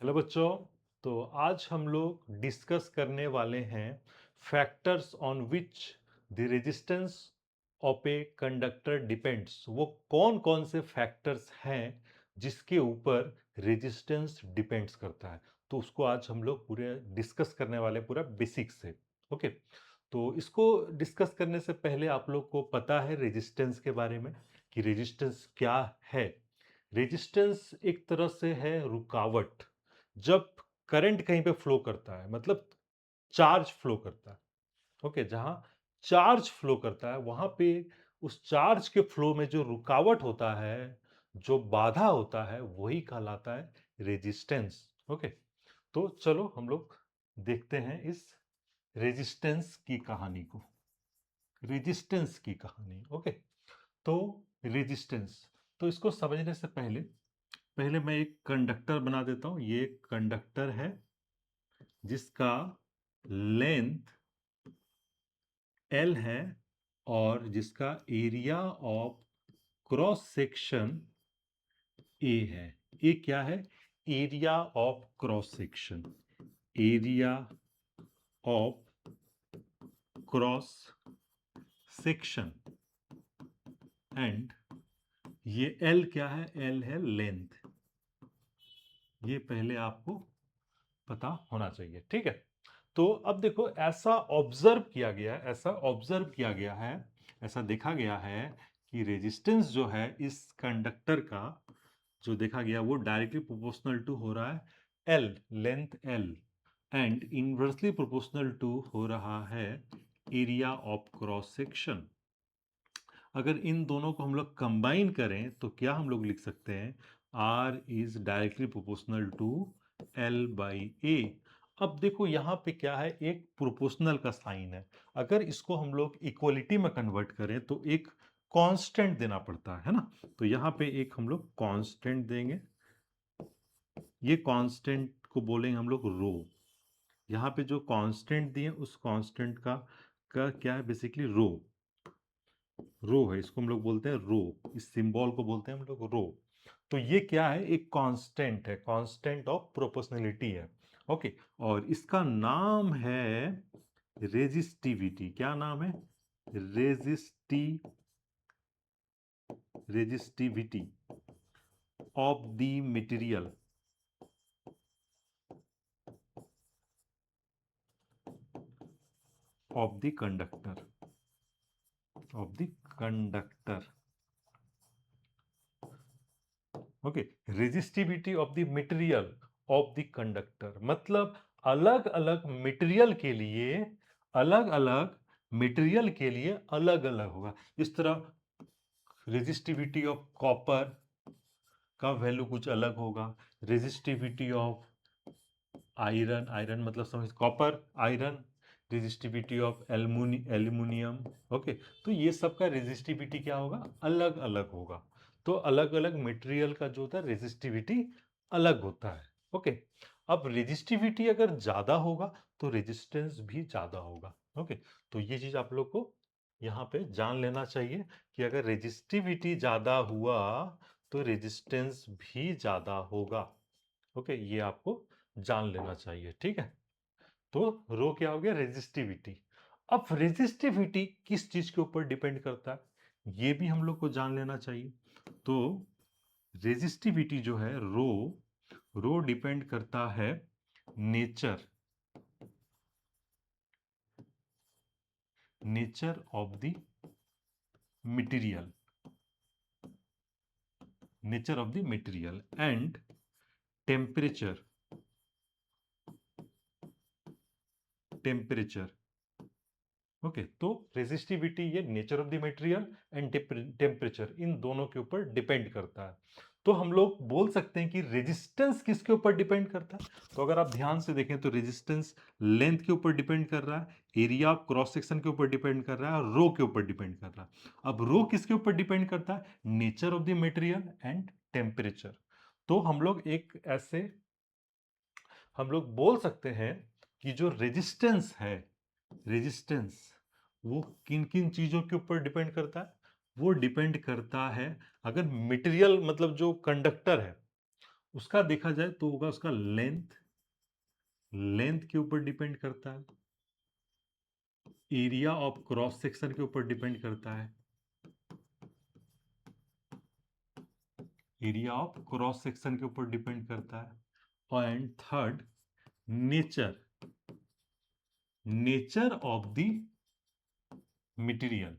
Hello बच्चों। तो आज हम लोग डिस्कस करने वाले हैं factors on which the resistance of a conductor depends. वो कौन कौन से फैक्टर्स हैं जिसके ऊपर रेजिस्टेंस डिपेंड्स करता है। तो उसको आज हम लोग पूरे डिस्कस करने वाले पूरा बेसिक से। ओके। तो इसको डिस्कस करने से पहले आप लोग को पता है रेजिस्टेंस के बारे में कि रेजिस्टेंस क्या है। रेजिस्टेंस एक तरह से है रुकावट। जब करंट कहीं पे फ्लो करता है मतलब चार्ज फ्लो करता है। ओके, जहां चार्ज फ्लो करता है वहां पे उस चार्ज के फ्लो में जो रुकावट होता है, जो बाधा होता है, वही कहलाता है रेजिस्टेंस। ओके। तो चलो हम लोग देखते हैं इस रेजिस्टेंस की कहानी को। रेजिस्टेंस की कहानी। ओके। तो रेजिस्टेंस, तो इसको समझने से पहले पहले मैं एक कंडक्टर बना देता हूं। ये एक कंडक्टर है जिसका लेंथ L है और जिसका area of cross section A है। ये क्या है? Area of cross section. Area of cross section. And ये L क्या है? L है लेंथ। ये पहले आपको पता होना चाहिए, ठीक है। तो अब देखो, ऐसा ऑब्जर्व किया गया है, ऐसा ऑब्जर्व किया गया है, ऐसा देखा गया है कि रेजिस्टेंस जो है इस कंडक्टर का, जो देखा गया वो डायरेक्टली प्रोपोर्शनल टू हो रहा है L, length L, and inversely proportional to हो रहा है एरिया ऑफ क्रॉस सेक्शन। अगर इन दोनों को हम लोग कंबाइन करें तो क्या हम लोग लिख सकते हैं? R is directly proportional to L by A. अब देखो यहाँ पे क्या है, एक प्रोपोर्शनल का साइन है। अगर इसको हम लोग इक्वलिटी में कन्वर्ट करें तो एक कांस्टेंट देना पड़ता है ना। तो यहाँ पे एक हम लोग कांस्टेंट देंगे। ये कांस्टेंट को बोलेंगे हम लोग रो। यहाँ पे जो कांस्टेंट दिए उस कांस्टेंट का क्या है? बेसिकली रो। रो है, इसको हम लोग बोलते हैं रो। इस सिंबल को बोलते हैं हम लोग रो। तो ये क्या है? एक कांस्टेंट है, कांस्टेंट ऑफ प्रोपोर्शनलिटी है। ओके। और इसका नाम है रेजिस्टिविटी। क्या नाम है? Resistivity of the material, of the conductor, of the conductor. Okay. Resistivity of the material of the conductor मतलब अलग अलग मटेरियल के लिए, अलग अलग मटेरियल के लिए अलग अलग होगा। इस तरह रेजिस्टिविटी ऑफ कॉपर का वैल्यू कुछ अलग होगा। रेजिस्टिविटी ऑफ आयरन, आयरन मतलब समझ, copper, iron. Resistivity of aluminium. Okay. तो ये सब का रेजिस्टिविटी क्या होगा? अलग अलग होगा। तो अलग अलग मटेरियल का जो होता है रेजिस्टिविटी अलग होता है। ओके। अब रेजिस्टिविटी अगर ज्यादा होगा तो रेजिस्टेंस भी ज्यादा होगा। ओके। तो ये चीज आप लोग को यहाँ पे जान लेना चाहिए कि अगर रेजिस्टिविटी ज्यादा हुआ तो रेजिस्टेंस भी ज्यादा होगा। ओके, ये आपको जान लेना चाहिए, ठीक है। तो रो क्या हो गया? रेजिस्टिविटी। अब रेजिस्टिविटी किस चीज के ऊपर डिपेंड करता है ये भी हम लोग को जान लेना चाहिए। तो रेजिस्टिविटी जो है रो, रो डिपेंड करता है nature, nature of the material, nature of the material and temperature, temperature. Okay. तो रेजिस्टिविटी ये nature of the material and temperature, इन दोनों के ऊपर डिपेंड करता है। तो हम लोग बोल सकते हैं कि रेजिस्टेंस किसके ऊपर डिपेंड करता है। तो अगर आप ध्यान से देखें तो रेजिस्टेंस लेंथ के ऊपर डिपेंड कर रहा है, एरिया ऑफ क्रॉस सेक्शन के ऊपर डिपेंड कर रहा है और रो के ऊपर डिपेंड कर रहा है। अब रो किसके ऊपर डिपेंड करता है? Nature of the material and temperature. तो हम लोग एक ऐसे हम लोग बोल सकते हैं कि जो रेजिस्टेंस है, रेजिस्टेंस वो किन किन चीजों के ऊपर डिपेंड करता है? वो डिपेंड करता है, अगर मटेरियल मतलब जो कंडक्टर है उसका देखा जाए तो होगा उसका लेंथ, लेंथ के ऊपर डिपेंड करता है, एरिया ऑफ क्रॉस सेक्शन के ऊपर डिपेंड करता है, एरिया ऑफ क्रॉस सेक्शन के ऊपर डिपेंड करता है, and third nature, nature of the material,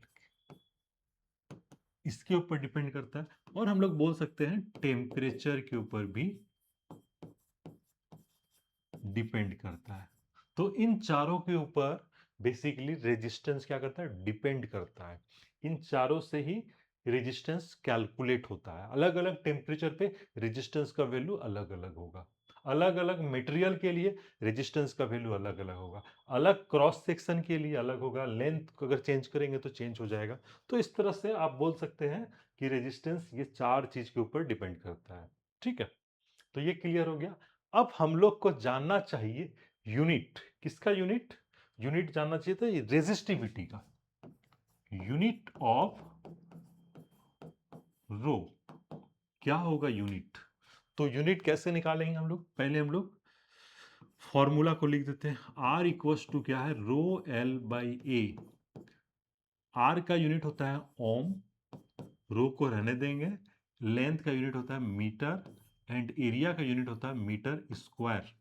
इसके ऊपर डिपेंड करता है, और हम लोग बोल सकते हैं टेम्परेचर के ऊपर भी डिपेंड करता है। तो इन चारों के ऊपर बेसिकली रेजिस्टेंस क्या करता है, डिपेंड करता है। इन चारों से ही रेजिस्टेंस कैलकुलेट होता है। अलग अलग टेम्परेचर पे रेजिस्टेंस का वैल्यू अलग अलग होगा, अलग अलग मटेरियल के लिए रेजिस्टेंस का वैल्यू अलग अलग होगा, अलग क्रॉस सेक्शन के लिए अलग होगा, लेंथ अगर चेंज करेंगे तो चेंज हो जाएगा। तो इस तरह से आप बोल सकते हैं कि रेजिस्टेंस ये चार चीज के ऊपर डिपेंड करता है। ठीक है, तो ये क्लियर हो गया। अब हम लोग को जानना चाहिए यूनिट, किसका यूनिट, यूनिट जानना चाहिए था रेजिस्टिविटी का, यूनिट ऑफ रो क्या होगा यूनिट। तो यूनिट कैसे निकालेंगे हम लोग, पहले हम लोग फॉर्मूला को लिख देते हैं। आर इक्वल्स टू क्या है, rho L by A. R का यूनिट होता है ओम, रो को रहने देंगे, लेंथ का यूनिट होता है मीटर, एंड एरिया का यूनिट होता है मीटर स्क्वायर।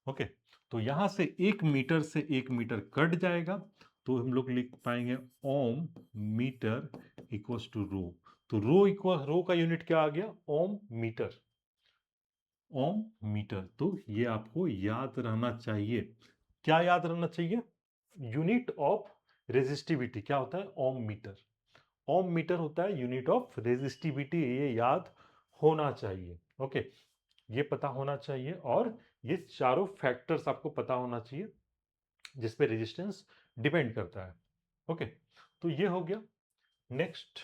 ओके, तो यहां से 1 मीटर से 1 मीटर कट जाएगा, तो हम लोग लिख पाएंगे ओम मीटर इक्वल्स टू रो। तो रो इक्वल, रो का यूनिट क्या आ गया, ओम मीटर, ओम मीटर। तो ये आपको याद रहना चाहिए। क्या याद रहना चाहिए, यूनिट ऑफ रेजिस्टिविटी क्या होता है, ओम मीटर, ओम मीटर होता है यूनिट ऑफ रेजिस्टिविटी, ये याद होना चाहिए। ओके, ये पता होना चाहिए, और ये चारों फैक्टर्स आपको पता होना चाहिए जिस पे रेजिस्टेंस डिपेंड करता है। ओके, तो ये हो गया। नेक्स्ट,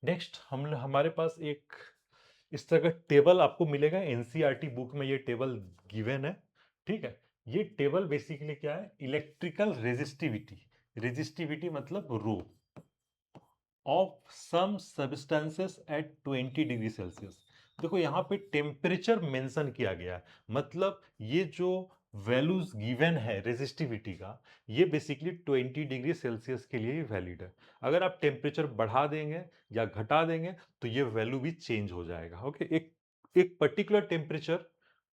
नेक्स्ट हम हमारे पास एक इस तरह का टेबल आपको मिलेगा एनसीईआरटी बुक में, ये टेबल गिवन है। ठीक है, ये टेबल बेसिकली क्या है, इलेक्ट्रिकल रेजिस्टिविटी, रेजिस्टिविटी मतलब rho of some substances at 20 degree Celsius. देखो यहाँ पे टेम्परेचर मेंशन किया गया है, मतलब ये जो वैल्यूज गिवन है रेजिस्टिविटी का, ये बेसिकली 20 डिग्री सेल्सियस के लिए ही वैलिड है। अगर आप टेम्परेचर बढ़ा देंगे या घटा देंगे तो ये वैल्यू भी चेंज हो जाएगा। ओके, एक पर्टिकुलर टेम्परेचर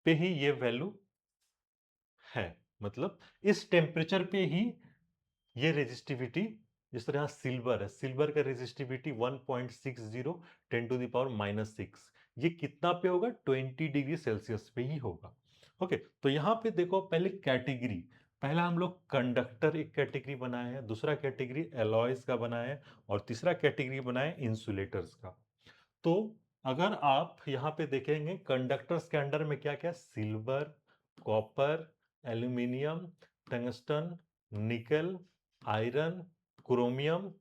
पे ही ये वैल्यू है, मतलब इस टेम्परेचर पे ही ये रेजिस्टिविटी, जिस तरह यहाँ सिल्वर है, सिल्वर का रेजिस्टिविटी 1.60 10⁻⁻6, ये कितना पे होगा, 20 डिग्री सेल्सियस पे ही होगा। ओके, तो यहाँ पे देखो पहले कैटेगरी, पहला हम लोग कंडक्टर एक कैटेगरी बनाए हैं, दूसरा कैटेगरी एलॉयज का बनाए हैं, और तीसरा कैटेगरी बनाए इंसुलेटर्स का। तो अगर आप यहाँ पे देखेंगे कंडक्टर्स के अंडर में क्या क्या, सिल्वर, कॉपर, एल्यूमिनियम, टंगस्टन, निकल, आयरन, क्रोमियम,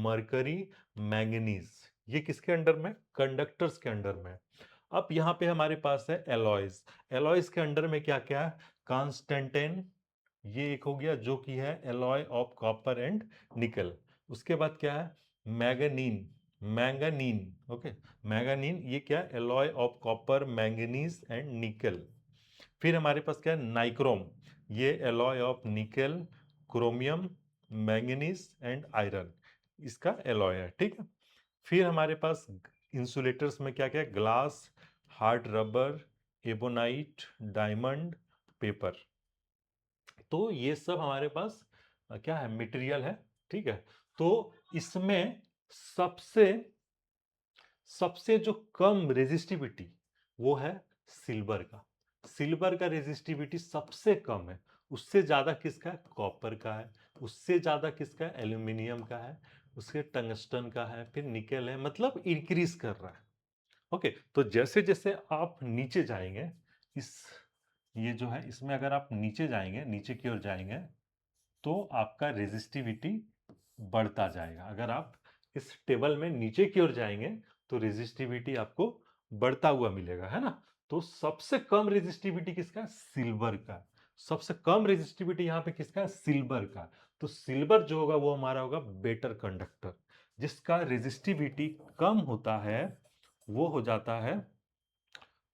मरकरी, मैंगनीज, ये किसके अंडर में, कंडक्टर्स के अंडर में। अब यहाँ पे हमारे पास है एलॉयज, एलॉयज के अंडर में क्या क्या है, कॉन्स्टेंटेन, ये एक हो गया जो कि है एलॉय ऑफ कॉपर एंड निकल। उसके बाद क्या है, मैगनीन, मैंगानीन। ओके, मैंगानीन ये क्या है, alloy of copper, manganese and निकल। फिर हमारे पास क्या है, नाइक्रोम, ये एलॉय ऑफ निकल, क्रोमियम, मैंगनीज एंड आयरन, इसका एलॉय है। ठीक है, फिर हमारे पास इंसुलेटर्स में क्या क्या है, glass, hard rubber, ebonite, diamond, paper. तो ये सब हमारे पास क्या है, मटेरियल है। ठीक है, तो इसमें सबसे सबसे जो कम रेजिस्टिविटी वो है सिल्वर का, सिल्वर का रेजिस्टिविटी सबसे कम है। उससे ज्यादा किसका है, कॉपर का है, उससे ज्यादा किसका है, एल्यूमिनियम का है, उसके टंगस्टन का है, फिर निकल है, मतलब इंक्रीज कर रहा है। ओके, तो जैसे जैसे आप नीचे जाएंगे, इस ये जो है इसमें अगर आप नीचे जाएंगे, नीचे की ओर जाएंगे, तो आपका रेजिस्टिविटी बढ़ता जाएगा। अगर आप इस टेबल में नीचे की ओर जाएंगे तो रेजिस्टिविटी आपको बढ़ता हुआ मिलेगा, है ना। तो सबसे कम रेजिस्टिविटी किसका है, सिल्वर का। सबसे कम रेजिस्टिविटी यहां पे किसका है, सिल्वर का। तो सिल्वर जो होगा वो हमारा होगा बेटर कंडक्टर, जिसका रेजिस्टिविटी कम होता है वो हो जाता है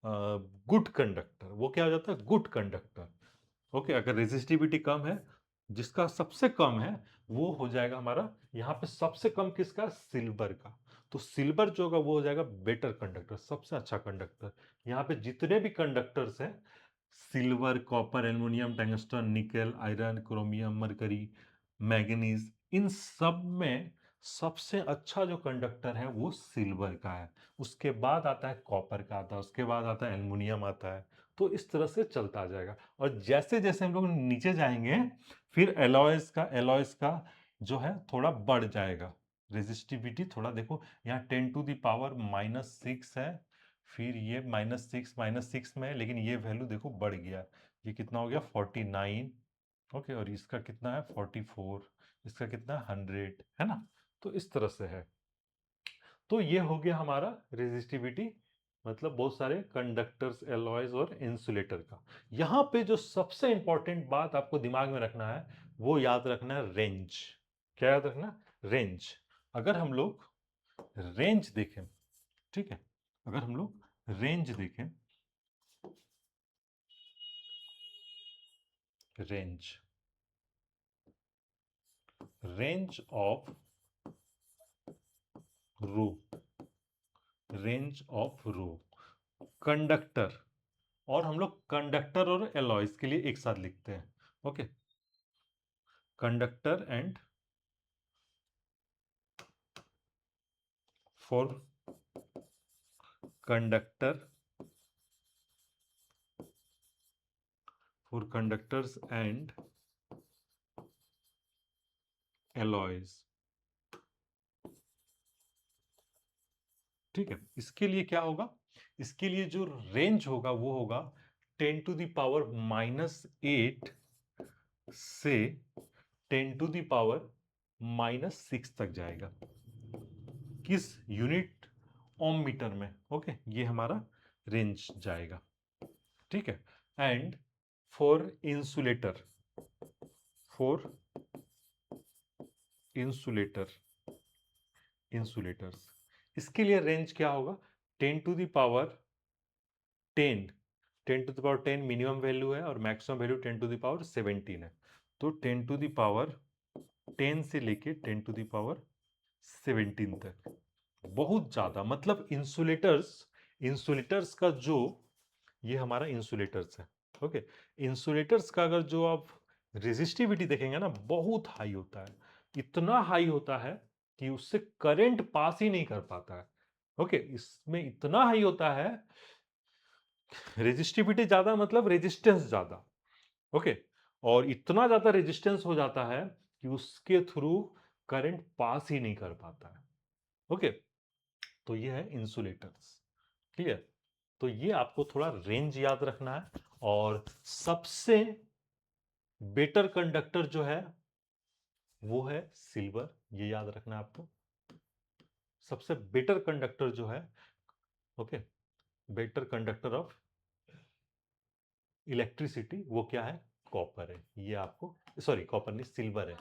गुड कंडक्टर। वो क्या हो जाता है? Good conductor. ओके, अगर रेजिस्टिविटी कम है, जिसका सबसे कम है वो हो जाएगा हमारा, यहाँ पे सबसे कम किसका? सिल्वर का। तो सिल्वर जो होगा वो हो जाएगा बेटर कंडक्टर, सबसे अच्छा कंडक्टर। यहाँ पे जितने भी कंडक्टर्स हैं, silver, copper, aluminium, tungsten, nickel, iron, chromium, mercury, manganese, इन सब में सबसे अच्छा जो कंडक्टर है वो सिल्वर का है। उसके बाद आता है कॉपर का, आता है उसके बाद आता है एल्युमिनियम आता है। तो इस तरह से चलता जाएगा। और जैसे जैसे हम लोग नीचे जाएंगे, फिर एलॉयस का जो है थोड़ा बढ़ जाएगा रेजिस्टिविटी। थोड़ा देखो, यहाँ 10⁻⁻6 है, फिर ये -6 में है, लेकिन ये वैल्यू देखो बढ़ गया। ये कितना हो गया? 49। ओके, और इसका कितना है? 44। इसका कितना? 100 है ना। तो इस तरह से है। तो ये हो गया हमारा रेजिस्टिविटी, मतलब बहुत सारे कंडक्टर्स, एलॉयज और इंसुलेटर का। यहां पे जो सबसे इंपॉर्टेंट बात आपको दिमाग में रखना है वो याद रखना है रेंज। क्या याद रखना? रेंज। अगर हम लोग रेंज देखें, ठीक है, अगर हम लोग रेंज देखें, range, range of rho, range of rho conductor, और हम लोग कंडक्टर और एलॉयज के लिए एक साथ लिखते हैं। Okay, conductor and for conductor, for conductors and alloys. ठीक है, इसके लिए क्या होगा? इसके लिए जो रेंज होगा वो होगा 10⁻⁻8 से 10⁻⁻6 तक जाएगा। किस यूनिट? ओम मीटर में। ओके, ये हमारा रेंज जाएगा। ठीक है, and for insulator, for insulator, insulators, इसके लिए रेंज क्या होगा? 10⁻10, 10⁻10 मिनिमम वैल्यू है और मैक्सिमम वैल्यू 10⁻17 है। तो 10⁻10 से लेके 10⁻17 तक, बहुत ज्यादा। मतलब इंसुलेटर्स, इंसुलेटर्स का जो, ये हमारा इंसुलेटर्स है। ओके, इंसुलेटर्स का अगर जो आप रेजिस्टिविटी देखेंगे ना, बहुत हाई होता है। इतना हाई होता है कि उससे करंट पास ही नहीं कर पाता है। ओके, इसमें इतना हाई होता है, रेजिस्टिविटी ज्यादा मतलब रेजिस्टेंस ज्यादा। ओके, और इतना ज्यादा रेजिस्टेंस हो जाता है कि उसके थ्रू करंट पास ही नहीं कर पाता है। ओके, तो ये है इंसुलेटर्स। क्लियर? तो ये आपको थोड़ा रेंज याद रखना है। और सबसे बेटर कंडक्टर जो है वो है सिल्वर, ये याद रखना है आपको। सबसे बेटर कंडक्टर जो है, okay, better conductor of electricity वो क्या है? कॉपर है। ये आपको, सॉरी कॉपर नहीं, सिल्वर है।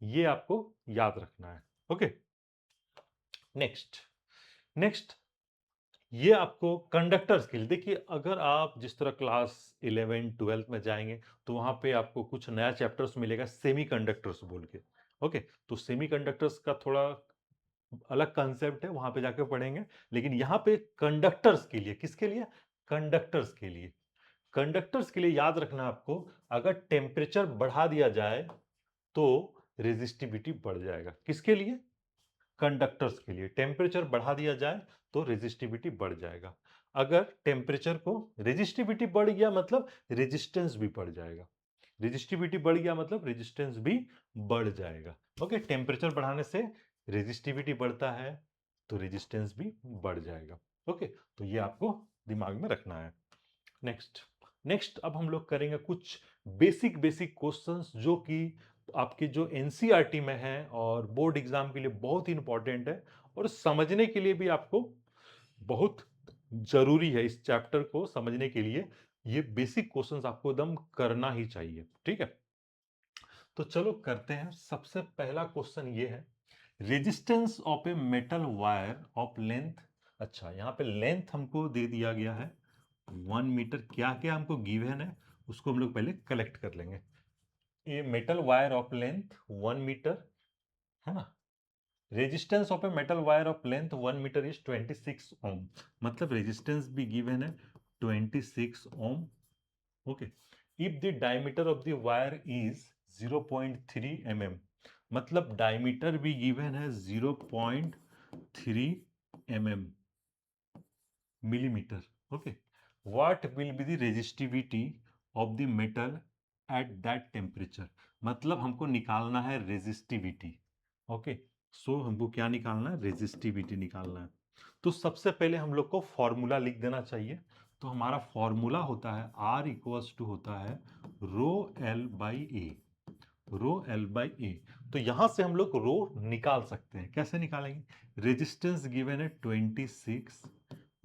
ये आपको याद रखना है। ओके, नेक्स्ट, नेक्स्ट, ये आपको कंडक्टर्स के लिए देखिए, अगर आप जिस तरह क्लास 11 12 में जाएंगे तो वहां पे आपको कुछ नया चैप्टर्स मिलेगा, सेमी कंडक्टर्स बोल के। ओके, तो सेमी कंडक्टर्स का थोड़ा अलग कंसेप्ट है, वहां पे जाके पढ़ेंगे। लेकिन यहाँ पे कंडक्टर्स के लिए, किसके लिए? कंडक्टर्स के लिए। कंडक्टर्स के लिए याद रखना आपको, अगर टेम्परेचर बढ़ा दिया जाए तो रेजिस्टिविटी बढ़ जाएगा। किसके लिए? कंडक्टर्स के लिए टेम्परेचर बढ़ा दिया जाए तो रेजिस्टिविटी बढ़ जाएगा। अगर टेम्परेचर को, रेजिस्टिविटी बढ़ गया मतलब रेजिस्टेंस भी बढ़ जाएगा। रेजिस्टिविटी बढ़ गया मतलब रेजिस्टेंस भी बढ़ जाएगा। ओके, टेम्परेचर बढ़ाने से रेजिस्टिविटी बढ़ता है तो रेजिस्टेंस भी बढ़ जाएगा। ओके, तो ये आपको दिमाग में रखना है। नेक्स्ट, नेक्स्ट अब हम लोग करेंगे कुछ बेसिक बेसिक क्वेश्चंस जो कि आपके जो एनसीईआरटी में है और बोर्ड एग्जाम के लिए बहुत ही इंपॉर्टेंट है, और समझने के लिए भी आपको बहुत जरूरी है। इस चैप्टर को समझने के लिए ये बेसिक क्वेश्चंस आपको एकदम करना ही चाहिए। ठीक है, तो चलो करते हैं। सबसे पहला क्वेश्चन ये है resistance of a metal wire of length, अच्छा यहाँ पे लेंथ हमको दे दिया गया है 1 मीटर, क्या क्या हमको गिवन है उसको हम लोग पहले कलेक्ट कर लेंगे। ये metal wire of length 1 metre है ना, resistance of a metal wire of length 1 metre is 26 ohm, मतलब रेजिस्टेंस भी गिवन है 26 ohm. Okay, if the diameter of the wire is 0.3 mm, मतलब डायमीटर भी गिवन है 0.3 mm millimetre. Okay, what will be the resistivity of the metal at that temperature, मतलब हमको निकालना है रेजिस्टिविटी। ओके, सो हमको क्या निकालना है, रेजिस्टिविटी निकालना है। तो सबसे पहले हम लोग को फॉर्मूला लिख देना चाहिए। तो हमारा फॉर्मूला होता है R इक्वल्स टू होता है rho L by A, rho L by A. तो यहां से हम लोग रो निकाल सकते हैं, कैसे निकालेंगे, रेजिस्टेंस गिवन है 26,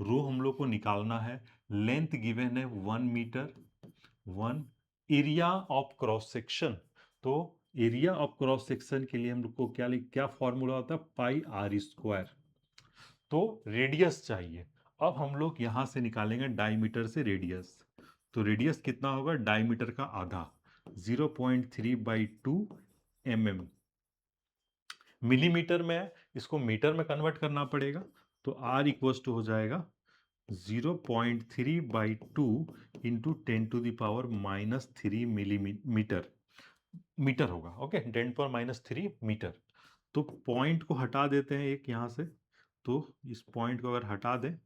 रो हम लोग को निकालना है, लेंथ गिवन है 1 metre, 1, area of cross section, तो एरिया ऑफ क्रॉस सेक्शन के लिए हम लोग को क्या फॉर्मूला होता है, पाई आर स्क्वायर। तो रेडियस चाहिए, अब हम लोग यहां से निकालेंगे डायमीटर से रेडियस, तो रेडियस कितना होगा, डायमीटर का आधा 0.3/2 mm, मिलीमीटर में है, इसको मीटर में कन्वर्ट करना पड़ेगा। तो आर इक्वल्स टू हो जाएगा 0.3/2 इंटू 10⁻³ मिलीमीटर, मीटर होगा। Okay, 10⁻³ metre. तो पॉइंट को हटा देते हैं एक यहाँ से, तो इस पॉइंट को अगर हटा दें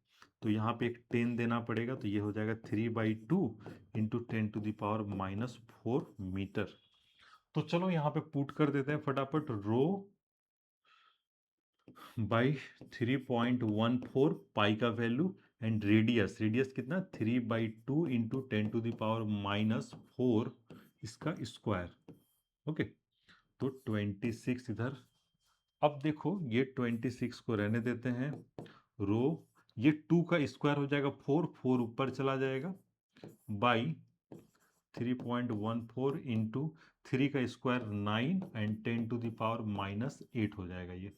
तो यहाँ पे एक 10 देना पड़ेगा, तो ये हो जाएगा 3/2 इंटू 10⁻⁴ मीटर। तो चलो यहाँ पे पुट कर देते हैं फटाफट, रो बाई 3.14 पाई का वैल्यू, एंड रेडियस, रेडियस कितना 3/2 इंटू 10⁻⁴ इसका स्क्वायर। ओके, तो 26 इधर, अब देखो ये 26 को रहने देते हैं, रो ये 2 का स्क्वायर हो जाएगा 4, 4 ऊपर चला जाएगा, बाई 3.14 इंटू 3 का स्क्वायर 9 एंड 10⁻⁻8 हो जाएगा ये।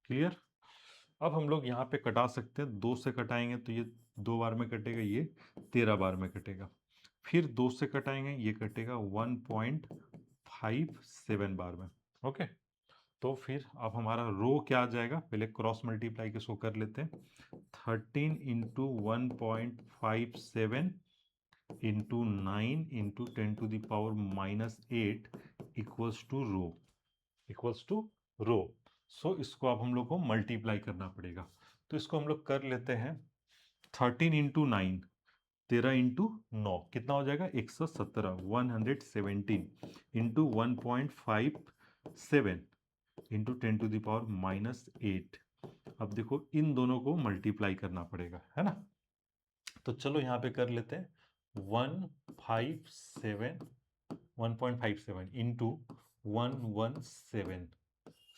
क्लियर, अब हम लोग यहाँ पे कटा सकते हैं, 2 से कटाएंगे तो ये 2 बार में कटेगा, ये 13 बार में कटेगा, फिर 2 से कटाएंगे ये कटेगा 1.57 बार में। ओके, तो फिर अब हमारा रो क्या आ जाएगा, पहले क्रॉस मल्टीप्लाई के इसको कर लेते हैं, 13 into 1.57 into 9 into 10⁻⁻8 equals to rho, equals to rho. So इसको अब हम लोग को मल्टीप्लाई करना पड़ेगा, तो इसको हम लोग कर लेते हैं, 13 इंटू 9, 13 इंटू 9 कितना हो जाएगा, 117, 117 इंटू 1.57 इंटू 10⁻⁻8। अब देखो इन दोनों को मल्टीप्लाई करना पड़ेगा, है ना, तो चलो यहाँ पे कर लेते हैं, 157 1.57 इंटू 117,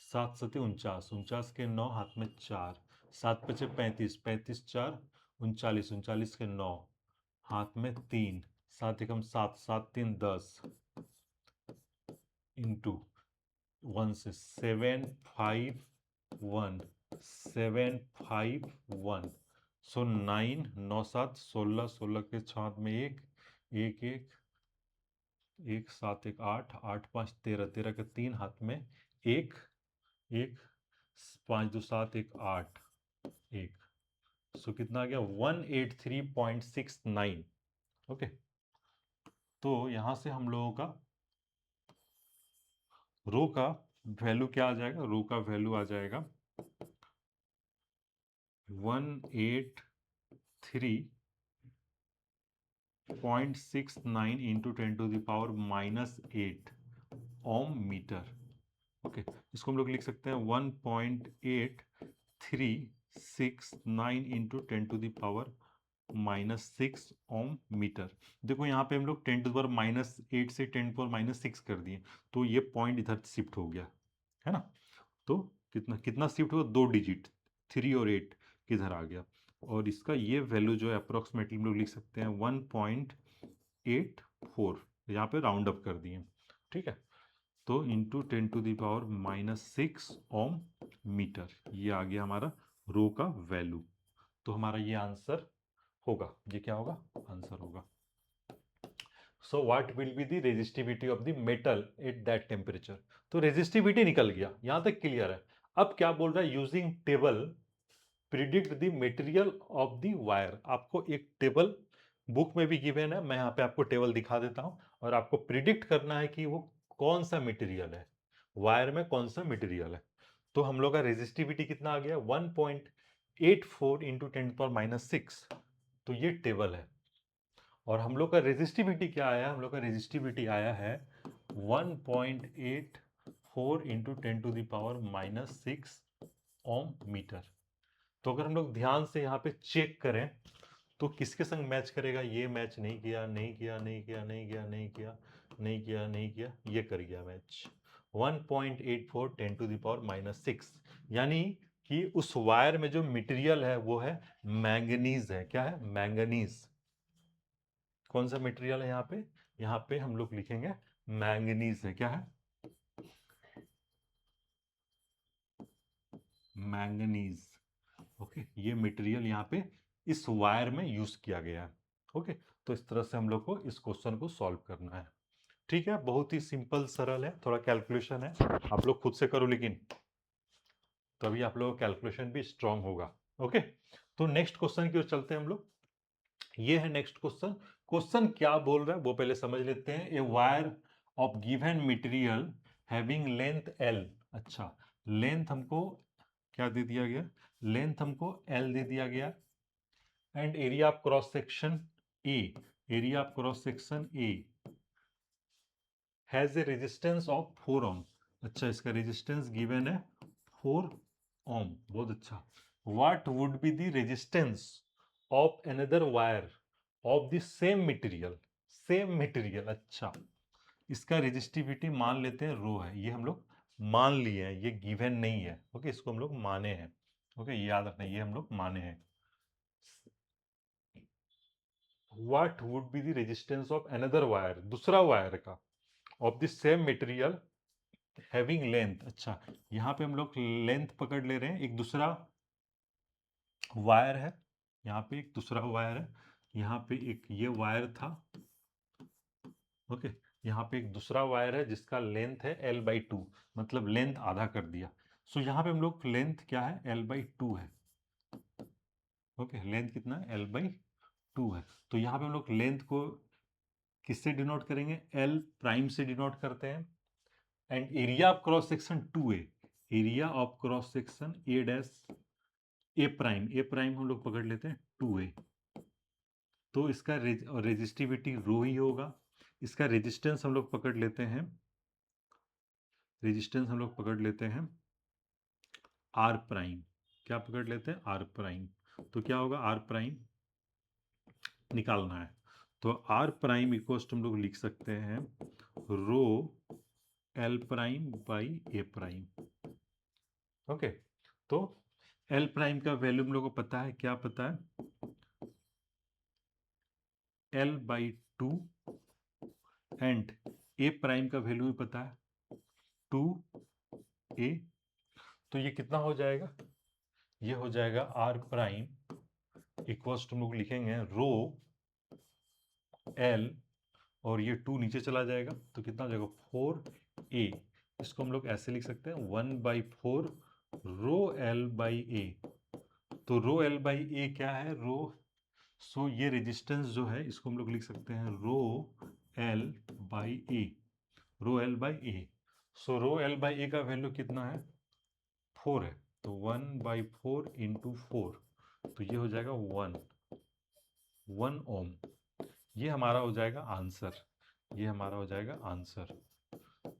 7×7 = 49, 49 के 9 हाथ में 4, 7 × 5 = 35, 35 4 39, 39 के 9 हाथ में 3, 7 × 7, 7 3 10 इंटू 1 से 751, 751, सो 9 9 7 16, 16 के 6 हाथ में 1, 1 1 1 7 1 8, 8 5 13, 13 के 3 हाथ में 1 1, 5 2 7 1 8 1, सो कितना आ गया 183.69। ओके, तो यहां से हम लोगों का रो का वैल्यू क्या आ जाएगा, रो का वैल्यू आ जाएगा 183.69 इंटू 10⁻⁻8 ओम मीटर। ओके, इसको हम लोग लिख सकते हैं 1.8369 इंटू 10⁻⁻6 ओम मीटर। देखो यहाँ पे हम लोग 10⁻⁻8 से 10⁻⁻6 कर दिए, तो ये पॉइंट इधर शिफ्ट हो गया, है ना, तो कितना कितना शिफ्ट हुआ, 2 डिजिट, 3 और 8 किधर आ गया, और इसका ये वैल्यू जो है अप्रोक्सीमेटली हम लोग लिख सकते हैं 1.84, यहाँ पे राउंड अप कर दिए। ठीक है, तो इंटू 10⁻⁻6 ओम मीटर, ये आ गया हमारा रो का वैल्यू। तो हमारा ये आंसर होगा, ये क्या होगा, आंसर होगा। So what will be the resistivity of the metal at that temperature. तो रेजिस्टिविटी निकल गया, यहां तक क्लियर है। अब क्या बोल रहा है, using table predict the material of the wire. आपको एक टेबल बुक में भी गिवन है, मैं यहाँ पे आपको टेबल दिखा देता हूँ, और आपको प्रिडिक्ट करना है कि वो कौन सा मटेरियल है, वायर में कौन सा मटेरियल है। तो हम लोग का रेजिस्टिविटी कितना आ गया, 1.84 इंटू 10⁻⁶। तो ये टेबल है, और हम लोग का रेजिस्टिविटी क्या आया, हम लोग का रेजिस्टिविटी आया है 1.84 इंटू 10⁻⁻6 ओम मीटर। तो अगर हम लोग ध्यान से यहाँ पे चेक करें तो किसके संग मैच करेगा, ये मैच नहीं किया, नहीं किया, नहीं किया, नहीं किया, नहीं किया, नहीं किया, नहीं किया, ये कर गया मैच। 1.84 10⁻⁻6, यानी कि उस वायर में जो मटेरियल है वो है मैंगनीज है। क्या है, मैंगनीज। कौन सा मटेरियल है यहाँ पे हम लोग लिखेंगे मैंगनीज है। क्या है, मैंगनीज। ओके, ये मटेरियल यहाँ पे इस वायर में यूज किया गया है। ओके, तो इस तरह से हम लोग को इस क्वेश्चन को सॉल्व करना है। ठीक है, बहुत ही सिंपल सरल है, थोड़ा कैलकुलेशन है, आप लोग खुद से करो, लेकिन तभी आप लोगों का कैलकुलेशन भी स्ट्रांग होगा। ओके, तो नेक्स्ट क्वेश्चन की ओर चलते हैं हम लोग। ये है नेक्स्ट क्वेश्चन। क्वेश्चन क्या बोल रहा है वो पहले समझ लेते हैं। A wire of given material having length L. अच्छा, लेंथ हमको क्या दे दिया गया, लेंथ हमको एल दे दिया गया, and area of cross section A, area of cross section A has a resistance of 4 ओम। अच्छा, इसका रेजिस्टेंस गिवन है 4 ओम, बहुत अच्छा। What would be the resistance of another wire of the same material, same material. अच्छा, इसका resistivity मान लेते हैं रो है, ये हम लोग मान लिए हैं, ये गिवन नहीं है। ओके, इसको हम लोग माने हैं। ओके, याद रखना, ये हम लोग माने हैं। What would be the resistance of another wire, दूसरा वायर का, of the same material having length. अच्छा, यहाँ पे हम लोग लेंथ पकड़ ले रहे हैं, एक दूसरा वायर है, यहाँ पे एक दूसरा वायर है, यहाँ पे एक ये वायर था। ओके, यहाँ पे एक दूसरा वायर है जिसका लेंथ है L/2, मतलब लेंथ आधा कर दिया। सो यहाँ पे हम लोग लेंथ क्या है, L/2 है। ओके, लेंथ कितना है, L/2 है। तो यहाँ पे हम लोग लेंथ को किससे डिनोट करेंगे, L प्राइम से डिनोट करते हैं। And area of cross section 2A, area of cross section A dash A prime, A prime हम लोग पकड़ लेते हैं 2A। तो इसका रेजिस्टिविटी रो ही होगा। इसका रेजिस्टेंस हम लोग पकड़ लेते हैं, रेजिस्टेंस हम लोग पकड़ लेते हैं आर प्राइम। क्या पकड़ लेते हैं, आर प्राइम। तो क्या होगा, आर प्राइम निकालना है, तो आर प्राइम इक्वल हम लोग लिख सकते हैं rho L prime by A prime. Okay, तो एल प्राइम का वैल्यू हम लोग को पता है, क्या पता है, L/2, एंड ए प्राइम का वैल्यू भी पता है 2A। तो ये कितना हो जाएगा, ये हो जाएगा आर प्राइम इक्वल्स टू हम लोग लिखेंगे रो एल, और ये 2 नीचे चला जाएगा, तो कितना हो जाएगा 4A। इसको हम लोग ऐसे लिख सकते हैं 1/4 रो एल बाई ए। तो रो एल बाई ए क्या है, रो, सो ये रेजिस्टेंस जो है इसको हम लोग लिख सकते हैं rho L by A, rho L by A. So rho L by A का वैल्यू कितना है, 4 है, तो 1/4 इंटू 4, तो ये हो जाएगा 1 ओम। ये हमारा हो जाएगा आंसर, ये हमारा हो जाएगा आंसर।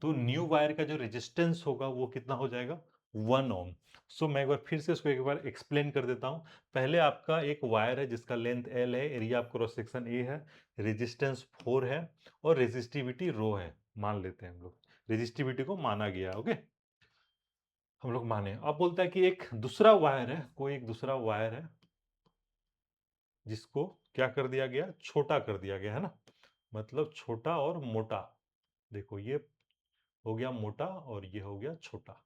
तो न्यू वायर का जो रेजिस्टेंस होगा वो कितना हो जाएगा, 1 ओम। सो मैं एक बार फिर से इसको एक बार एक्सप्लेन कर देता हूं। पहले आपका एक वायर है जिसका लेंथ L है, area of cross section A है, रेजिस्टेंस 4 है, और रेजिस्टिविटी रो है, मान लेते हैं हम लोग, रेजिस्टिविटी को माना गया। ओके, हम लोग माने। अब बोलता है कि एक दूसरा वायर है, कोई एक दूसरा वायर है जिसको क्या कर दिया गया, छोटा कर दिया गया है ना, मतलब छोटा और मोटा। देखो ये हो गया मोटा और ये हो गया छोटा।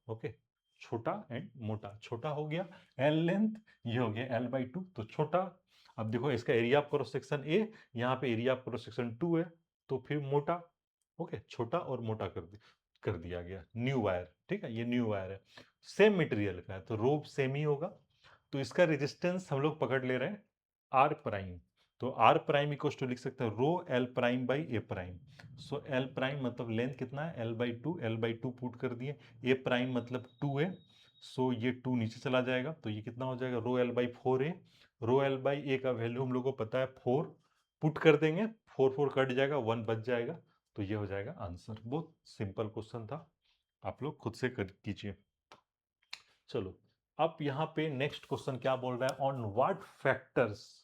ओके, छोटा एंड मोटा, छोटा हो गया एल लेंथ, ये हो गया एल बाई टू, तो छोटा। अब देखो इसका area of cross section A, यहाँ पे एरिया ऑफ क्रॉस सेक्शन 2 है, तो फिर मोटा। ओके, छोटा और मोटा कर दिया गया। न्यू वायर, ठीक है, ये न्यू वायर है, सेम मटेरियल का है, तो रो सेम ही होगा। तो इसका रेजिस्टेंस हम लोग पकड़ ले रहे हैं आर प्राइम, तो आर प्राइम इक्वल टू लिख सकते हैं rho L prime by A prime. So L prime मतलब लेंथ कितना है, L by two, L by two put कर दिए, ए प्राइम मतलब 2 है, सो ये 2 नीचे चला जाएगा, तो ये कितना हो जाएगा, rho L by 4 A. Rho L by A का वैल्यू हम लोग को पता है 4, पुट कर देंगे, 4 कट जाएगा, 1 बच जाएगा, तो ये हो जाएगा आंसर। बहुत सिंपल क्वेश्चन था, आप लोग खुद से कीजिए। चलो, अब यहाँ पे नेक्स्ट क्वेश्चन क्या बोल रहा है, on what factors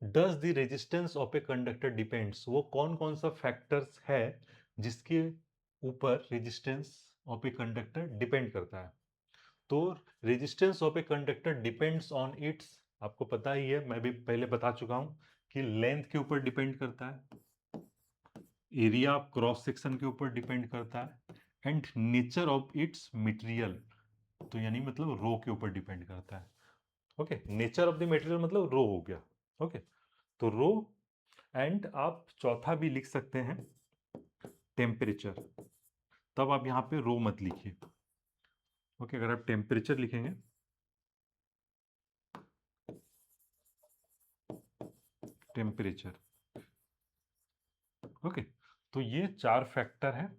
does the resistance of a conductor depends, वो कौन कौन सा फैक्टर्स है जिसके ऊपर resistance of a conductor depend करता है। तो resistance of a conductor depends on it's, आपको पता ही है, मैं भी पहले बता चुका हूं कि लेंथ के ऊपर डिपेंड करता है, एरिया ऑफ क्रॉस सेक्शन के ऊपर डिपेंड करता है, and nature of its material, तो यानी मतलब रो के ऊपर डिपेंड करता है। Okay, nature of the material मतलब रो हो गया। ओके, तो रो, एंड आप चौथा भी लिख सकते हैं टेम्परेचर, तब आप यहां पे रो मत लिखिए। ओके, अगर आप टेम्परेचर लिखेंगे, टेम्परेचर, ओके, तो ये 4 फैक्टर है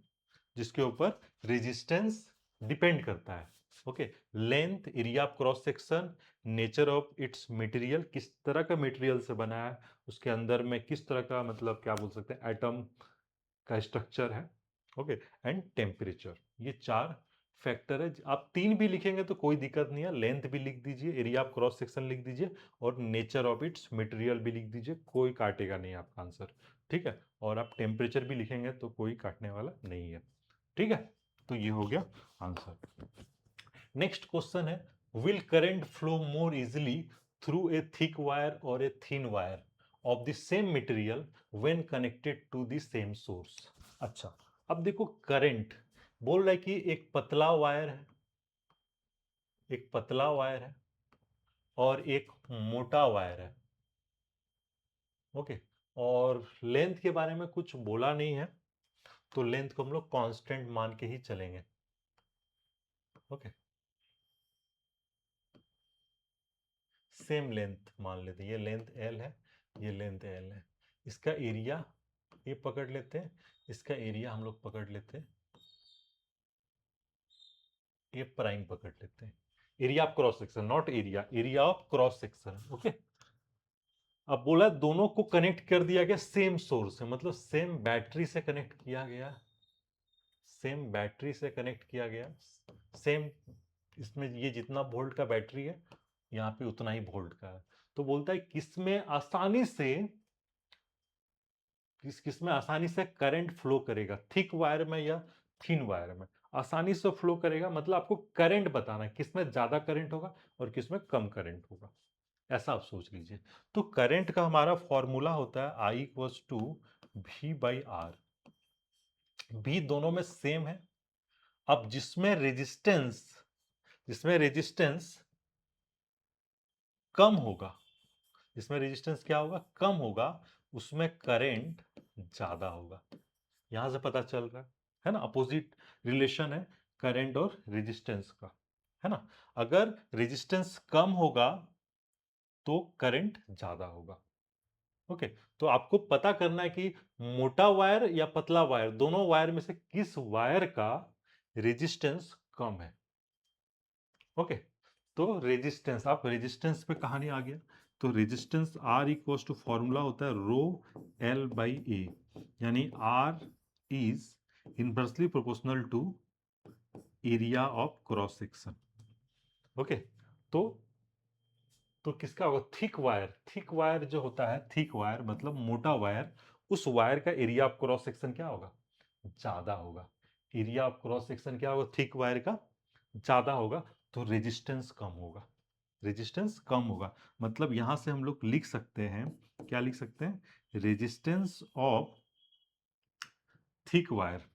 जिसके ऊपर रेजिस्टेंस डिपेंड करता है। Okay, length, area of cross section, nature of its material, किस तरह का मटेरियल से बना है, उसके अंदर में किस तरह का मतलब क्या बोल सकते हैं एटम का स्ट्रक्चर है। ओके, एंड टेम्परेचर, ये 4 फैक्टर है। आप 3 भी लिखेंगे तो कोई दिक्कत नहीं है, लेंथ भी लिख दीजिए, एरिया ऑफ क्रॉस सेक्शन लिख दीजिए, और नेचर ऑफ इट्स मटेरियल भी लिख दीजिए, कोई काटेगा नहीं आपका आंसर। ठीक है, और आप टेम्परेचर भी लिखेंगे तो कोई काटने वाला नहीं है। ठीक है, तो ये हो गया आंसर। नेक्स्ट क्वेश्चन है, will current flow more easily through a thick wire और a thin wire of the same material when connected to the same source. अच्छा, अब देखो करंट बोल रहा है कि एक पतला वायर है, एक पतला वायर है और एक मोटा वायर है। ओके, और लेंथ के बारे में कुछ बोला नहीं है, तो लेंथ को हम लोग कांस्टेंट मान के ही चलेंगे। ओके, सेम लेंथ मान लेते हैं, ये लेंथ एल है, ये लेंथ एल है, इसका एरिया ये पकड़ लेते हैं, इसका एरिया हम लोग पकड़ लेते हैं, ये प्राइम पकड़ लेते हैं, area of cross section, not area, area of cross section. Okay, अब बोला दोनों को कनेक्ट कर दिया गया सेम सोर्स से, मतलब सेम बैटरी से कनेक्ट किया गया, सेम बैटरी से कनेक्ट किया गया, सेम, इसमें ये जितना वोल्ट का बैटरी है यहाँ पे उतना ही वोल्ट का है। तो बोलता है किसमें आसानी से, किसमें आसानी से करंट फ्लो करेगा, थिक वायर में या थिन वायर में आसानी से फ्लो करेगा, मतलब आपको करंट बताना है किसमें ज्यादा करंट होगा और किसमें कम करंट होगा, ऐसा आप सोच लीजिए। तो करंट का हमारा फॉर्मूला होता है I equals to V by R, भी दोनों में सेम है। अब जिसमें रेजिस्टेंस कम होगा, जिसमें रेजिस्टेंस क्या होगा, कम होगा, उसमें करंट ज्यादा होगा, यहां से पता चल रहा है ना, अपोजिट रिलेशन है करंट और रेजिस्टेंस का, है ना। अगर रेजिस्टेंस कम होगा तो करंट ज्यादा होगा। ओके, तो आपको पता करना है कि मोटा वायर या पतला वायर, दोनों वायर में से किस वायर का रेजिस्टेंस कम है। ओके, तो रेजिस्टेंस, आप रेजिस्टेंस पे कहानी आ गया, तो resistance R equal to formula होता है रो एल बाई ए, यानी R is inversely proportional to area of cross section. Okay, तो किसका होगा, थिक वायर, थिक वायर जो होता है, थिक वायर मतलब मोटा वायर, उस वायर का एरिया ऑफ क्रॉस सेक्शन क्या होगा, ज्यादा होगा, एरिया ऑफ क्रॉस सेक्शन क्या होगा थिक वायर का, ज्यादा होगा, तो रेजिस्टेंस कम होगा, रेजिस्टेंस कम होगा। मतलब यहां से हम लोग लिख सकते हैं, क्या लिख सकते हैं, रेजिस्टेंस ऑफ थिक वायर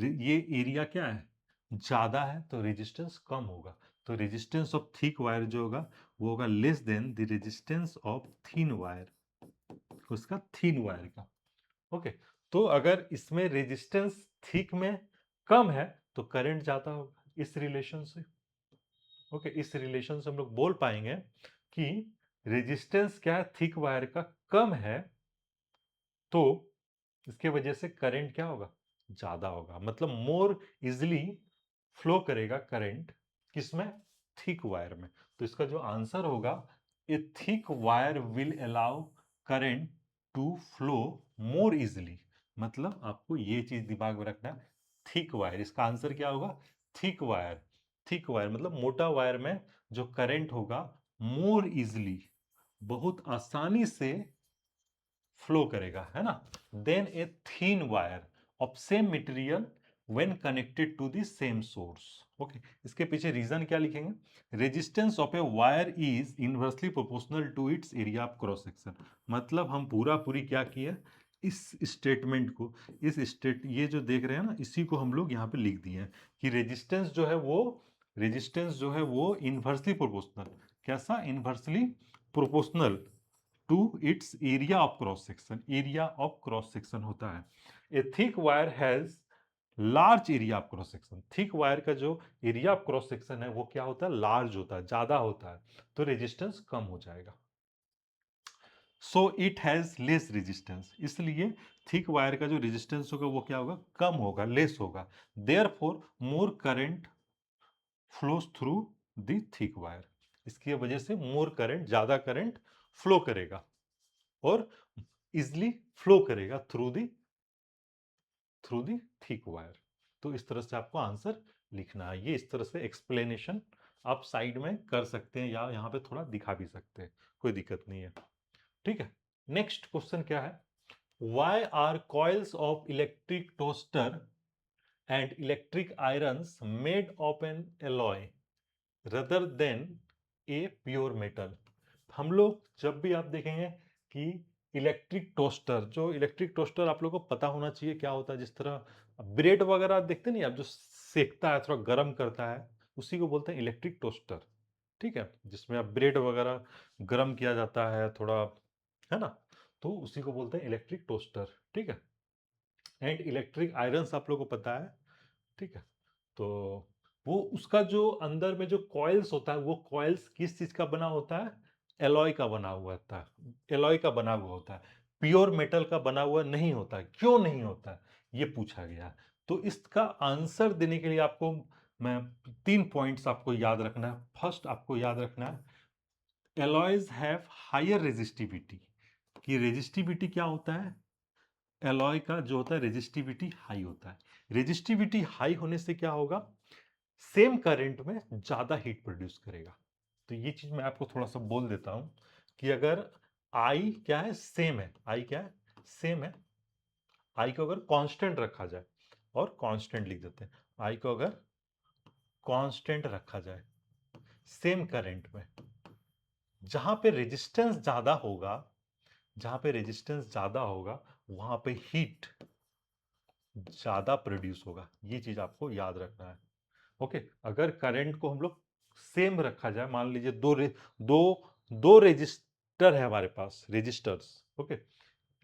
ये एरिया क्या है, ज्यादा है, तो रेजिस्टेंस कम होगा। तो रेजिस्टेंस ऑफ थिक वायर जो होगा वो होगा less than the resistance of thin wire, उसका थिन वायर का। ओके, तो अगर इसमें रेजिस्टेंस थिक में कम है तो करंट ज्यादा होगा, इस रिलेशन से। ओके, इस रिलेशन से हम लोग बोल पाएंगे कि रेजिस्टेंस क्या है थिक वायर का कम है, तो इसके वजह से करंट क्या होगा, ज्यादा होगा, मतलब मोर इजिली फ्लो करेगा करंट, किसमें, थिक वायर में। तो इसका जो आंसर होगा, a thick wire will allow current to flow more easily. मतलब आपको ये चीज दिमाग में रखना है, थिक वायर, इसका आंसर क्या होगा, थिक वायर। थिक वायर मतलब मोटा वायर में जो करंट होगा मोर इजिली, बहुत आसानी से फ्लो करेगा, है ना, then a thin wire of same material when connected to the same source. Okay, इसके पीछे रीजन क्या लिखेंगे, resistance of a wire is inversely proportional to its area of cross section. मतलब हम पूरा पूरी क्या किया, इस स्टेटमेंट को, इस स्टेट ये जो देख रहे हैं ना, इसी को हम लोग यहाँ पे लिख दिए हैं कि रेजिस्टेंस जो है वो, रेजिस्टेंस जो है वो इनवर्सली प्रोपोर्शनल, कैसा, inversely proportional to its area of cross section, area of cross section होता है। A thick wire has large area of cross section, thick wire का जो एरिया ऑफ क्रॉस सेक्शन है वो क्या होता है, लार्ज होता है, ज्यादा होता है, तो रेजिस्टेंस कम हो जाएगा। So it has less resistance, इसलिए थिक वायर का जो रेजिस्टेंस होगा वो क्या होगा, कम होगा, लेस होगा। Therefore more current flows through the thick wire, इसकी वजह से मोर करंट, ज्यादा करंट फ्लो करेगा और इजली फ्लो करेगा थ्रू दी थिक वायर। तो इस तरह से आपको आंसर लिखना है, ये इस तरह से एक्सप्लेनेशन आप साइड में कर सकते हैं या यहां पे थोड़ा दिखा भी सकते हैं, कोई दिक्कत नहीं है। ठीक है, नेक्स्ट क्वेश्चन क्या है, why are coils of electric toaster and electric irons made of an alloy rather than a pure metal. हम लोग जब भी आप देखेंगे कि इलेक्ट्रिक टोस्टर, जो इलेक्ट्रिक टोस्टर आप लोगों को पता होना चाहिए क्या होता है, जिस तरह ब्रेड वगैरह देखते नहीं आप, जो सेकता है, थोड़ा गर्म करता है, उसी को बोलते हैं इलेक्ट्रिक टोस्टर। ठीक है, जिसमें आप ब्रेड वगैरह गर्म किया जाता है थोड़ा, है ना, तो उसी को बोलते हैं इलेक्ट्रिक टोस्टर। ठीक है, एंड इलेक्ट्रिक आयरन्स आप लोगों को पता है। ठीक है, तो वो उसका जो अंदर में जो कॉइल्स होता है, वो कॉइल्स किस चीज का बना होता है, एलॉय का बना हुआ होता है, एलॉय का बना हुआ होता है, प्योर मेटल का बना हुआ नहीं होता है। क्यों नहीं होता है ये पूछा गया। तो इसका आंसर देने के लिए आपको मैं 3 पॉइंट्स आपको याद रखना है। फर्स्ट आपको याद रखना है, एलॉयज हैव हायर रेजिस्टिविटी, कि रेजिस्टिविटी क्या होता है, एलॉय का जो होता है रेजिस्टिविटी हाई होता है। रेजिस्टिविटी हाई होने से क्या होगा, सेम करंट में ज्यादा हीट प्रोड्यूस करेगा। तो ये चीज मैं आपको थोड़ा सा बोल देता हूं कि अगर आई क्या है, सेम है, आई क्या है, सेम है, आई को अगर कांस्टेंट रखा जाए, और कांस्टेंट लिख देते हैं, आई को अगर कांस्टेंट रखा जाए सेम करंट में, जहां पे रेजिस्टेंस ज्यादा होगा, जहां पे रेजिस्टेंस ज्यादा होगा वहां पे हीट ज्यादा प्रोड्यूस होगा। ये चीज आपको याद रखना है। ओके, अगर करंट को हम लोग सेम रखा जाए, मान लीजिए दो दो रेजिस्टर है हमारे पास, रेजिस्टर्स। ओके,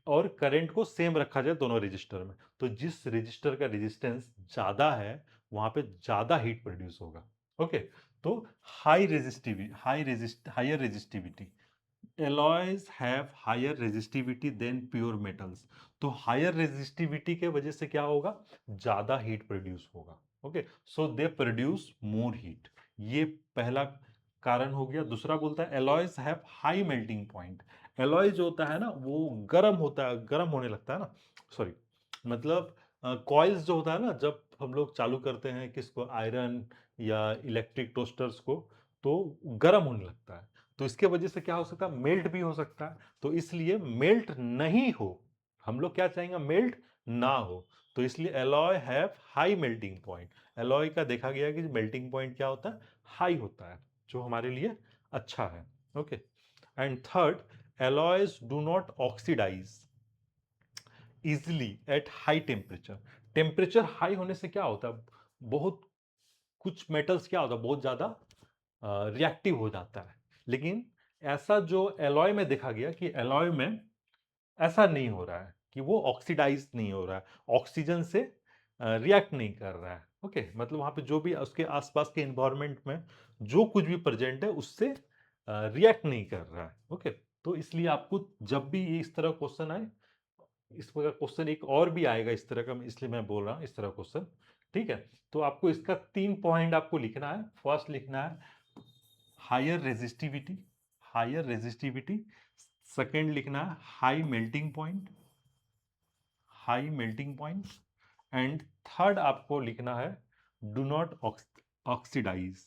और करंट को सेम रखा जाए दोनों रेजिस्टर में, तो जिस रेजिस्टर का रेजिस्टेंस ज्यादा है वहां पे ज्यादा हीट प्रोड्यूस होगा। ओके, तो higher resistivity, alloys have higher resistivity than pure metals. तो हायर रेजिस्टिविटी के वजह से क्या होगा, ज्यादा हीट प्रोड्यूस होगा। Okay, so they produce more heat, ये पहला कारण हो गया। दूसरा बोलता है alloys have high melting point, alloy जो होता है ना वो गर्म होता है, गर्म होने लगता है ना, सॉरी, मतलब कॉइल्स जो होता है ना, जब हम लोग चालू करते हैं किसको, आयरन या इलेक्ट्रिक टोस्टर्स को, तो गर्म होने लगता है। तो इसके वजह से क्या हो सकता है, मेल्ट भी हो सकता है। तो इसलिए मेल्ट नहीं हो, हम लोग क्या चाहेंगे, मेल्ट ना हो। तो इसलिए alloy have high melting point, alloy का देखा गया कि मेल्टिंग पॉइंट क्या होता है, हाई होता है, जो हमारे लिए अच्छा है। Okay, and third, alloys do not oxidise, easily at high temperature. Temperature high होने से क्या होता है, बहुत कुछ मेटल्स क्या होता है, बहुत ज्यादा रिएक्टिव हो जाता है। लेकिन ऐसा जो एलॉय में देखा गया कि एलॉय में ऐसा नहीं हो रहा है कि वो ऑक्सीडाइज नहीं हो रहा है, ऑक्सीजन से रिएक्ट नहीं कर रहा है। ओके, मतलब वहां पे जो भी उसके आसपास के एनवायरनमेंट में जो कुछ भी प्रेजेंट है उससे रिएक्ट नहीं कर रहा है। ओके, तो इसलिए आपको जब भी ये इस तरह क्वेश्चन आए, इस तरह क्वेश्चन एक और भी आएगा इस तरह का, इसलिए मैं बोल रहा हूँ इस तरह क्वेश्चन। ठीक है, तो आपको इसका 3 पॉइंट आपको लिखना है। फर्स्ट लिखना है higher resistivity, higher resistivity. Second लिखना है high melting point, high melting point. And third आपको लिखना है do not oxidise,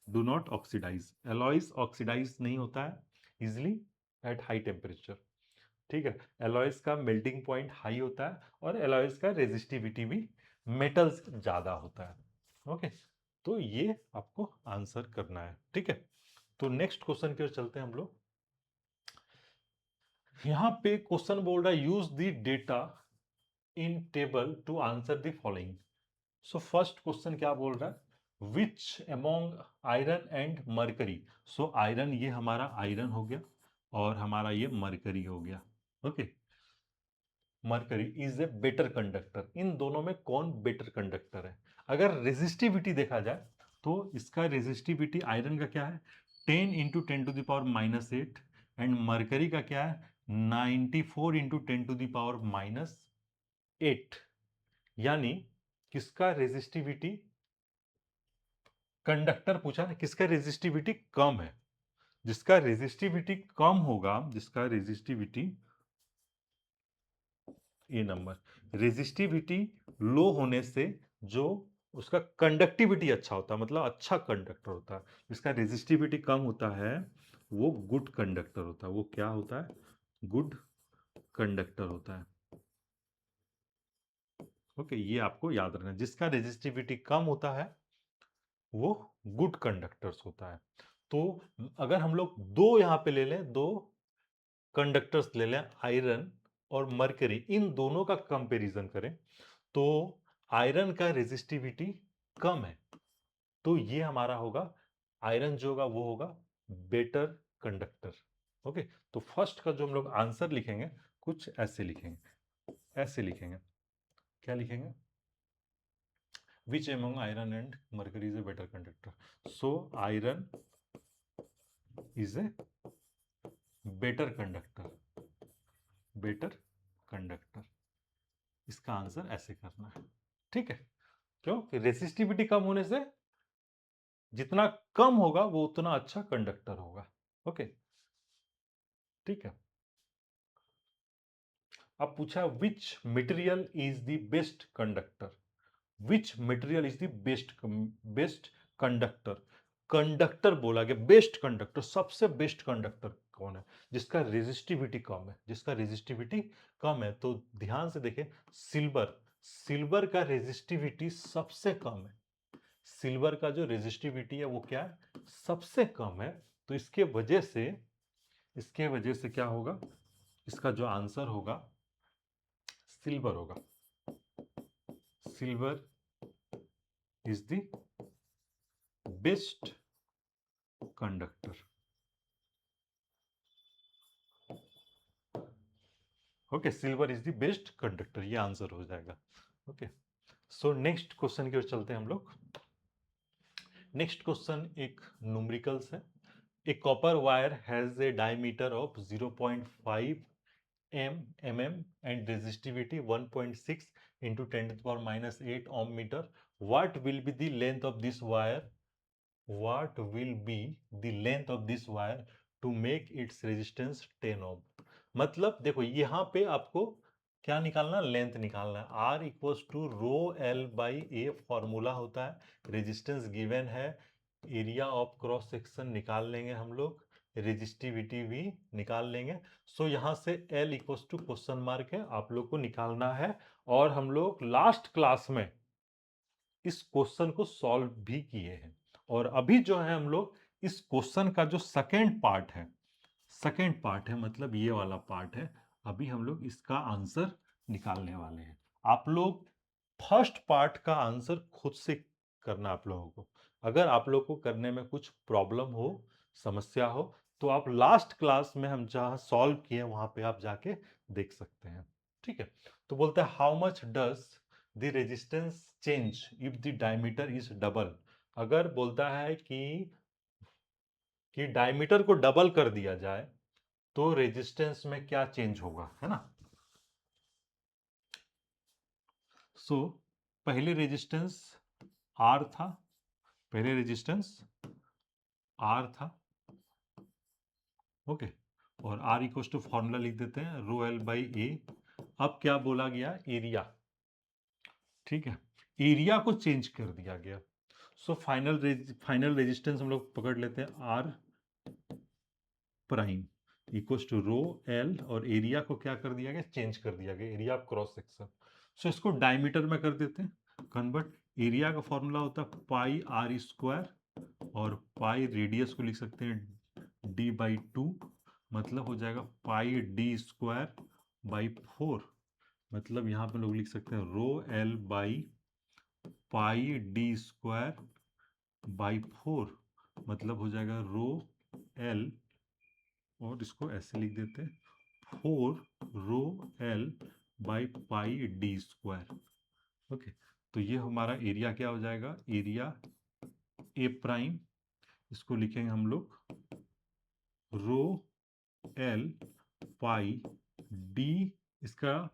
do not oxidise. Alloys oxidise नहीं होता है इजिली एट हाई टेम्परेचर। ठीक है, एलॉयज का मेल्टिंग पॉइंट हाई होता है और एलॉयज का रेजिस्टिविटी भी मेटल्स ज्यादा होता है। ओके, तो ये आपको आंसर करना है। ठीक है, तो नेक्स्ट क्वेश्चन की ओर चलते हैं हम लोग। यहां पे क्वेश्चन बोल रहा है use the data in table to answer the following. So first question क्या बोल रहा है, which among iron and mercury. So iron, ये हमारा आयरन हो गया और हमारा ये मरकरी हो गया। Okay, mercury is a better conductor. इन दोनों में कौन बेटर कंडक्टर है? अगर रेजिस्टिविटी देखा जाए तो इसका रेजिस्टिविटी आयरन का क्या है, 10 × 10⁻⁻8। एंड मरकरी का क्या है, 94 × 10⁻⁻8। यानी किसका रेजिस्टिविटी, कंडक्टर पूछा ना, किसका रेजिस्टिविटी कम है? जिसका रेजिस्टिविटी कम होगा, जिसका रेजिस्टिविटी, ये नंबर, रेजिस्टिविटी लो होने से जो उसका कंडक्टिविटी अच्छा होता है, मतलब अच्छा कंडक्टर होता है। जिसका रेजिस्टिविटी कम होता है वो गुड कंडक्टर होता है। वो क्या होता है, गुड कंडक्टर होता है। ओके, ये आपको याद रखना, जिसका रेजिस्टिविटी कम होता है वो गुड कंडक्टर्स होता है। तो अगर हम लोग दो यहां पे ले लें, दो कंडक्टर्स ले लें, आयरन और मरकरी, इन दोनों का कंपैरिजन करें तो आयरन का रेजिस्टिविटी कम है, तो ये हमारा होगा, आयरन जो होगा वो होगा बेटर कंडक्टर। ओके, तो फर्स्ट का जो हम लोग आंसर लिखेंगे कुछ ऐसे लिखेंगे, ऐसे लिखेंगे। क्या लिखेंगे, which among iron and mercury is a better conductor. So iron is a better conductor, better conductor. इसका आंसर ऐसे करना है। ठीक है, क्यों कि रेसिस्टिविटी कम होने से जितना कम होगा वो उतना अच्छा कंडक्टर होगा। ओके, ठीक है। अब पूछा which material is the best conductor, which material is the best best conductor. Conductor बोला गया, बेस्ट कंडक्टर, सबसे बेस्ट कंडक्टर कौन है? जिसका रेजिस्टिविटी कम है, जिसका रेजिस्टिविटी कम है। तो ध्यान से देखें, सिल्वर, सिल्वर का रेजिस्टिविटी सबसे कम है। सिल्वर का जो रेजिस्टिविटी है वो क्या है, सबसे कम है। तो इसके वजह से, इसके वजह से क्या होगा, इसका जो आंसर होगा सिल्वर होगा। Silver is the best conductor. Okay, silver is the best conductor, ये आंसर हो जाएगा। ओके, सो नेक्स्ट क्वेश्चन की ओर चलते हैं हम लोग। नेक्स्ट क्वेश्चन एक न्यूमेरिकल्स है। A copper wire has a diameter of 0.5 mm and resistivity 1.6 into 10 to the power minus 8 ohm meter. What will be the length of this wire? What will be the length of this wire to make its resistance 10 ohm? मतलब देखो यहां पे आपको क्या निकालना, length निकालना है। R equals to rho L by A formula होता है, रेजिस्टेंस गिवन है, एरिया ऑफ क्रॉस सेक्शन निकाल लेंगे हम लोग, रेजिस्टिविटी भी निकाल लेंगे। सो यहां से L equals to question mark है, आप लोग को निकालना है। और हम लोग लास्ट क्लास में इस क्वेश्चन को सॉल्व भी किए हैं। और अभी जो है हम लोग इस क्वेश्चन का जो सेकेंड पार्ट है, सेकेंड पार्ट है मतलब ये वाला पार्ट है, अभी हम लोग इसका आंसर निकालने वाले हैं। आप लोग फर्स्ट पार्ट का आंसर खुद से करना आप लोगों को। अगर आप लोग को करने में कुछ प्रॉब्लम हो, समस्या हो, तो आप लास्ट क्लास में हम जहां सॉल्व किए वहां पे आप जाके देख सकते हैं। ठीक है, तो बोलते हैं how much does the resistance change if the diameter is double. अगर बोलता है कि डायमीटर को डबल कर दिया जाए तो रेजिस्टेंस में क्या चेंज होगा, है ना। सो पहले रेजिस्टेंस आर था, पहले रेजिस्टेंस आर था, ओके। और आर इक्वल टू फॉर्मूला लिख देते हैं रो एल बाई ए। अब क्या बोला गया, एरिया, ठीक है, एरिया को चेंज कर दिया गया। सो फाइनल रेजिस्टेंस हम लोग पकड़ लेते हैं R prime equal to rho L, और एरिया को क्या कर दिया गया, चेंज कर दिया गया, area of cross section. So इसको डायमीटर में कर देते हैं कन्वर्ट। एरिया का फॉर्मूला होता है पाई आर स्क्वायर, और पाई रेडियस को लिख सकते हैं डी बाई टू, मतलब हो जाएगा pi D square by four. मतलब यहाँ पे लोग लिख सकते हैं rho L by pi D square by four, मतलब हो जाएगा रो एल, और इसको ऐसे लिख देते हैं four rho L by pi D square, okay. तो ये हमारा एरिया क्या हो जाएगा, एरिया ए प्राइम, इसको लिखेंगे हम लोग रो एल पाई डी, इसका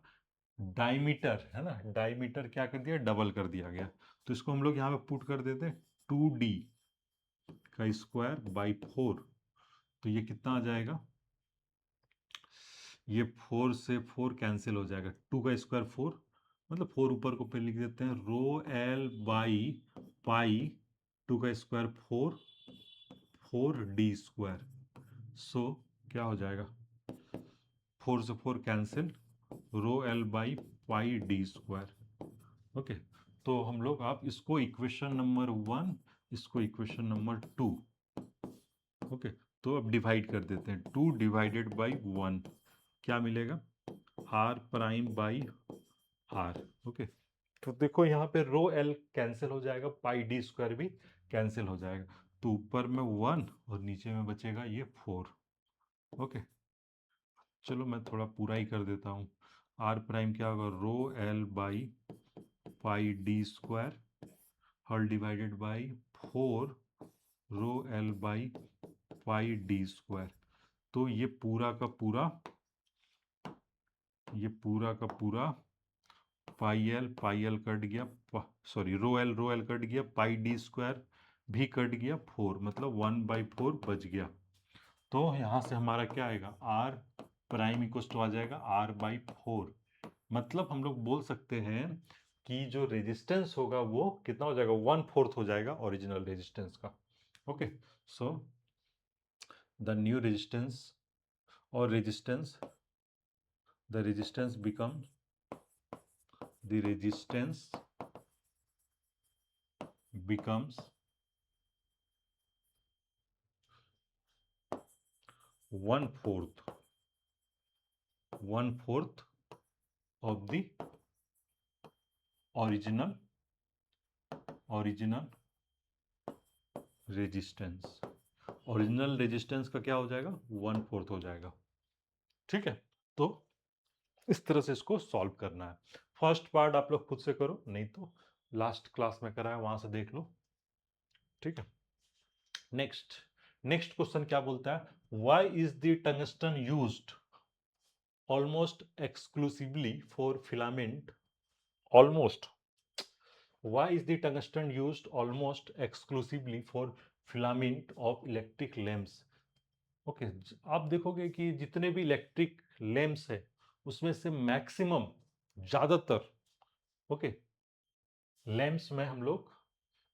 डायमीटर है ना, डायमीटर क्या कर दिया, डबल कर दिया गया। तो इसको हम लोग यहाँ पे पुट कर देते हैं 2d का स्क्वायर बाई फोर। तो ये कितना आ जाएगा, ये फोर से फोर कैंसिल हो जाएगा, टू का स्क्वायर फोर, मतलब फोर ऊपर को पे लिख देते हैं rho L by pi, two का square four, four D square. So क्या हो जाएगा, फोर से four cancel, rho L by pi D square, okay. तो हम लोग आप इसको इक्वेशन नंबर वन, इसको इक्वेशन नंबर टू, ओके। तो अब डिवाइड कर देते हैं, टू डिवाइडेड बाई वन क्या मिलेगा, R prime by R, okay. तो देखो यहाँ पे रो एल कैंसिल हो जाएगा, पाई डी स्क्वायर भी कैंसिल हो जाएगा, तो ऊपर में वन और नीचे में बचेगा ये फोर, ओके। चलो मैं थोड़ा पूरा ही कर देता हूँ। आर प्राइम क्या होगा, rho L by pi D square whole divided by four rho L by pi D square. तो ये पूरा का पूरा, ये पूरा का पूरा पाई एल कट गया, सॉरी रो एल कट गया, पाई डी स्क्वायर भी कट गया, फोर मतलब वन बाई फोर बच गया। तो यहाँ से हमारा क्या आएगा, आर प्राइम इक्वल टू आ जाएगा आर बाई फोर। मतलब हम लोग बोल सकते हैं कि जो रेजिस्टेंस होगा वो कितना हो जाएगा, वन फोर्थ हो जाएगा ओरिजिनल रेजिस्टेंस का, okay. So the new resistance और resistance, the resistance becomes, the resistance becomes one fourth of the original resistance. Original resistance का क्या हो जाएगा, वन फोर्थ हो जाएगा, ठीक है। तो इस तरह से इसको सॉल्व करना है। फर्स्ट पार्ट आप लोग खुद से करो, नहीं तो लास्ट क्लास में करा है वहां से देख लो, ठीक है। नेक्स्ट, नेक्स्ट क्वेश्चन क्या बोलता है, why is the tungsten used almost exclusively for filament, almost, why is the tungsten used almost exclusively for filament of electric lamps, okay. आप देखोगे कि जितने भी इलेक्ट्रिक लैंप्स है उसमें से मैक्सिमम, ज्यादातर, ओके, लैंप्स में हम लोग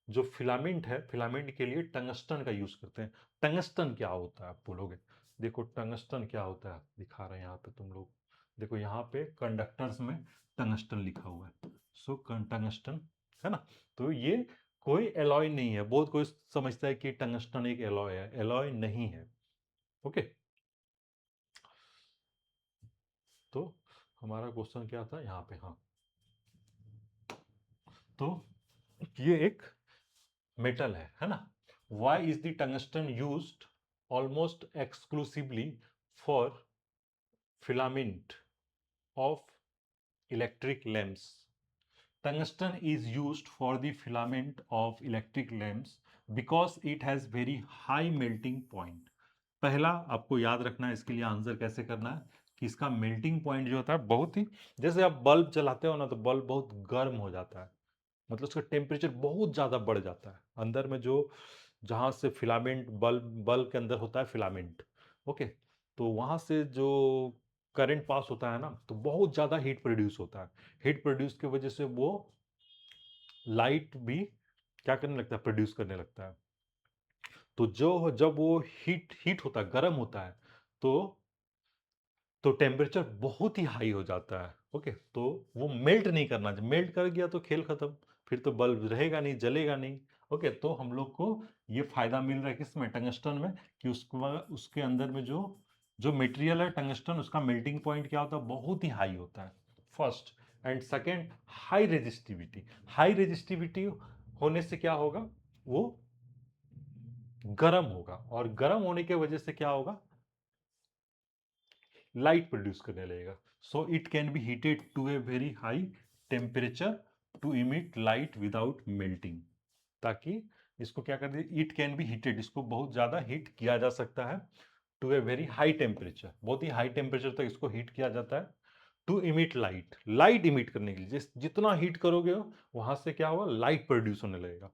जो फिलामेंट है, फिलामेंट के लिए टंगस्टन का यूज करते हैं। टंगस्टन क्या होता है आप बोलोगे, देखो टंगस्टन क्या होता है दिखा रहे हैं यहाँ पे तुम लोग, देखो यहाँ पे कंडक्टर्स में टंगस्टन लिखा हुआ है, सो टंगस्टन, है ना। तो ये कोई एलॉय नहीं है, बहुत कोई समझता है कि टंगस्टन एक एलॉय है, एलॉय नहीं है, ओके। तो हमारा क्वेश्चन क्या था यहाँ पे, हाँ, तो ये एक मेटल है ना। Why is the tungsten used almost exclusively for filament of electric lamps? Tungsten is used for the filament of electric lamps because it has very high melting point. पहला आपको याद रखना है, इसके लिए आंसर कैसे करना है कि इसका मेल्टिंग पॉइंट जो होता है बहुत ही, जैसे आप बल्ब जलाते हो ना तो बल्ब बहुत गर्म हो जाता है, मतलब उसका टेम्परेचर बहुत ज़्यादा बढ़ जाता है अंदर में, जो जहाँ से फिलामेंट बल्ब के अंदर होता है फिलामेंट, ओके, तो वहाँ से जो करंट पास होता है ना तो बहुत ज़्यादा हीट प्रोड्यूस होता है। हीट प्रोड्यूस की वजह से वो लाइट भी क्या करने लगता है, प्रोड्यूस करने लगता है। तो जो जब वो हीट हीट होता है, गर्म होता है, तो टेम्परेचर बहुत ही हाई हो जाता है, ओके, तो वो मेल्ट नहीं करना चाहिए, मेल्ट कर गया तो खेल खत्म, फिर तो बल्ब रहेगा नहीं, जलेगा नहीं, ओके। तो हम लोग को ये फायदा मिल रहा है किसमें, टंगस्टन में, कि उसके अंदर में जो जो मटेरियल है टंगस्टन, उसका मेल्टिंग पॉइंट क्या होता है, बहुत ही हाई होता है, first. And second, high resistivity. High resistivity होने से क्या होगा, वो गर्म होगा, और गर्म होने की वजह से क्या होगा, लाइट प्रोड्यूस करने लगेगा। So it can be heated to a very high temperature to emit light without melting, ताकि इसको क्या कर दे, इट कैन बी हीटेड, इसको बहुत ज्यादा हीट किया जा सकता है, to a very high temperature, बहुत ही हाई टेम्परेचर तक इसको हीट किया जाता है, to emit light, light emit करने के लिए, जितना हीट करोगे वहां से क्या होगा, लाइट प्रोड्यूस होने लगेगा,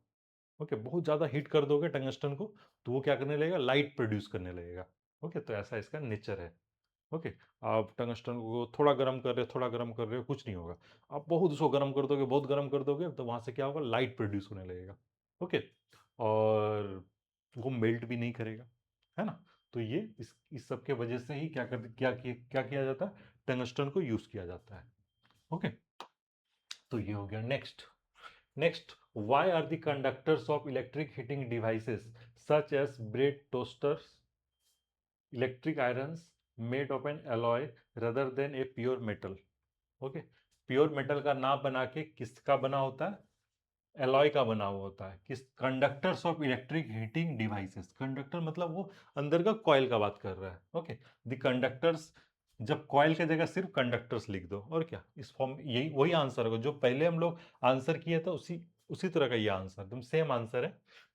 ओके। बहुत ज्यादा हीट कर दोगे टंगस्टन को तो वो क्या करने लगेगा, लाइट प्रोड्यूस करने लगेगा, ओके। तो ऐसा इसका नेचर है, ओके। आप टंगस्टन को थोड़ा गर्म कर रहे हो, थोड़ा गर्म कर रहे हो, कुछ नहीं होगा। आप बहुत उसको गर्म कर दोगे, बहुत गर्म कर दोगे, तो वहां से क्या होगा, लाइट प्रोड्यूस होने लगेगा, ओके। और वो मेल्ट भी नहीं करेगा, है ना। तो ये इस सब के वजह से ही क्या किया जाता है, टंगस्टन को यूज किया जाता है, ओके। तो ये हो गया। Next, why are the conductors of electric heating devices such as bread toasters, electric irons made of an alloy rather than a pure metal? Okay, pure metal का ना बना के किसका बना होता है, एलॉय का बना हुआ होता है, किस, conductors of electric heating devices. Conductor मतलब वो अंदर का कॉइल का बात कर रहा है, ओके। द कंडक्टर्स, जब कॉइल की जगह सिर्फ कंडक्टर्स लिख दो, और क्या इस फॉर्म, यही वही आंसर होगा जो पहले हम लोग आंसर किए थे, उसी उसी तरह का ये आंसर, एकदम सेम आंसर है,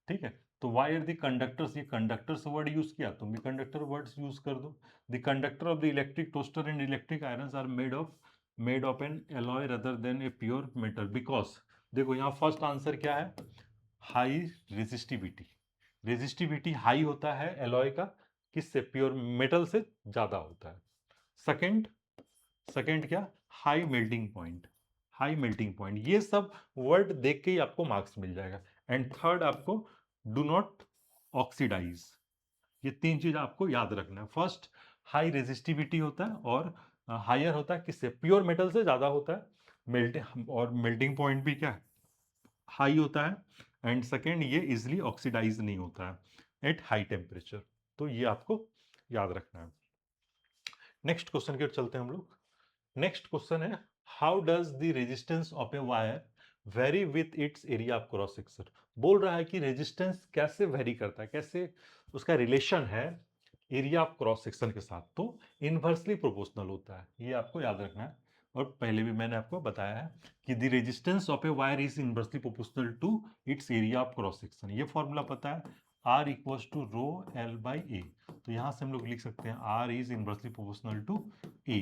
ठीक है। तो वाई आर द कंडक्टर्स, ये कंडक्टर्स वर्ड यूज किया, तुम भी कंडक्टर वर्ड्स यूज कर दो। The conductor of the electric toaster and electric irons are made of an alloy rather than a pure metal, because, देखो यहाँ फर्स्ट आंसर क्या है, हाई रेजिस्टिविटी। रेजिस्टिविटी हाई होता है एलॉय का, किससे, प्योर मेटल से ज्यादा होता है। सेकंड, क्या, high melting point. High melting point, ये सब वर्ड देख के ही आपको मार्क्स मिल जाएगा। एंड थर्ड आपको, डू नॉट ऑक्सीडाइज। ये तीन चीज आपको याद रखना है। फर्स्ट, हाई रेजिस्टिविटी होता है, और हायर होता है किससे, प्योर मेटल से ज्यादा होता है, मेल्टिंग, और मेल्टिंग पॉइंट भी क्या है, हाई होता है। एंड सेकेंड, ये इजिली ऑक्सीडाइज नहीं होता है एट हाई टेम्परेचर। तो ये आपको याद रखना है। नेक्स्ट क्वेश्चन की ओर चलते हैं हम लोग। नेक्स्ट क्वेश्चन है, how does the resistance of a wire very with its area of cross section? बोल रहा है कि रेजिस्टेंस कैसे वेरी करता है, कैसे उसका रिलेशन है एरिया ऑफ क्रॉस सेक्शन के साथ, तो इनवर्सली प्रोपोर्शनल होता है, ये आपको याद रखना है। और पहले भी मैंने आपको बताया है कि the resistance of a wire is inversely proportional to its area of cross section. ये फॉर्मूला पता है, R equals to rho L by A. तो यहां से हम लोग लिख सकते हैं R is inversely proportional to A.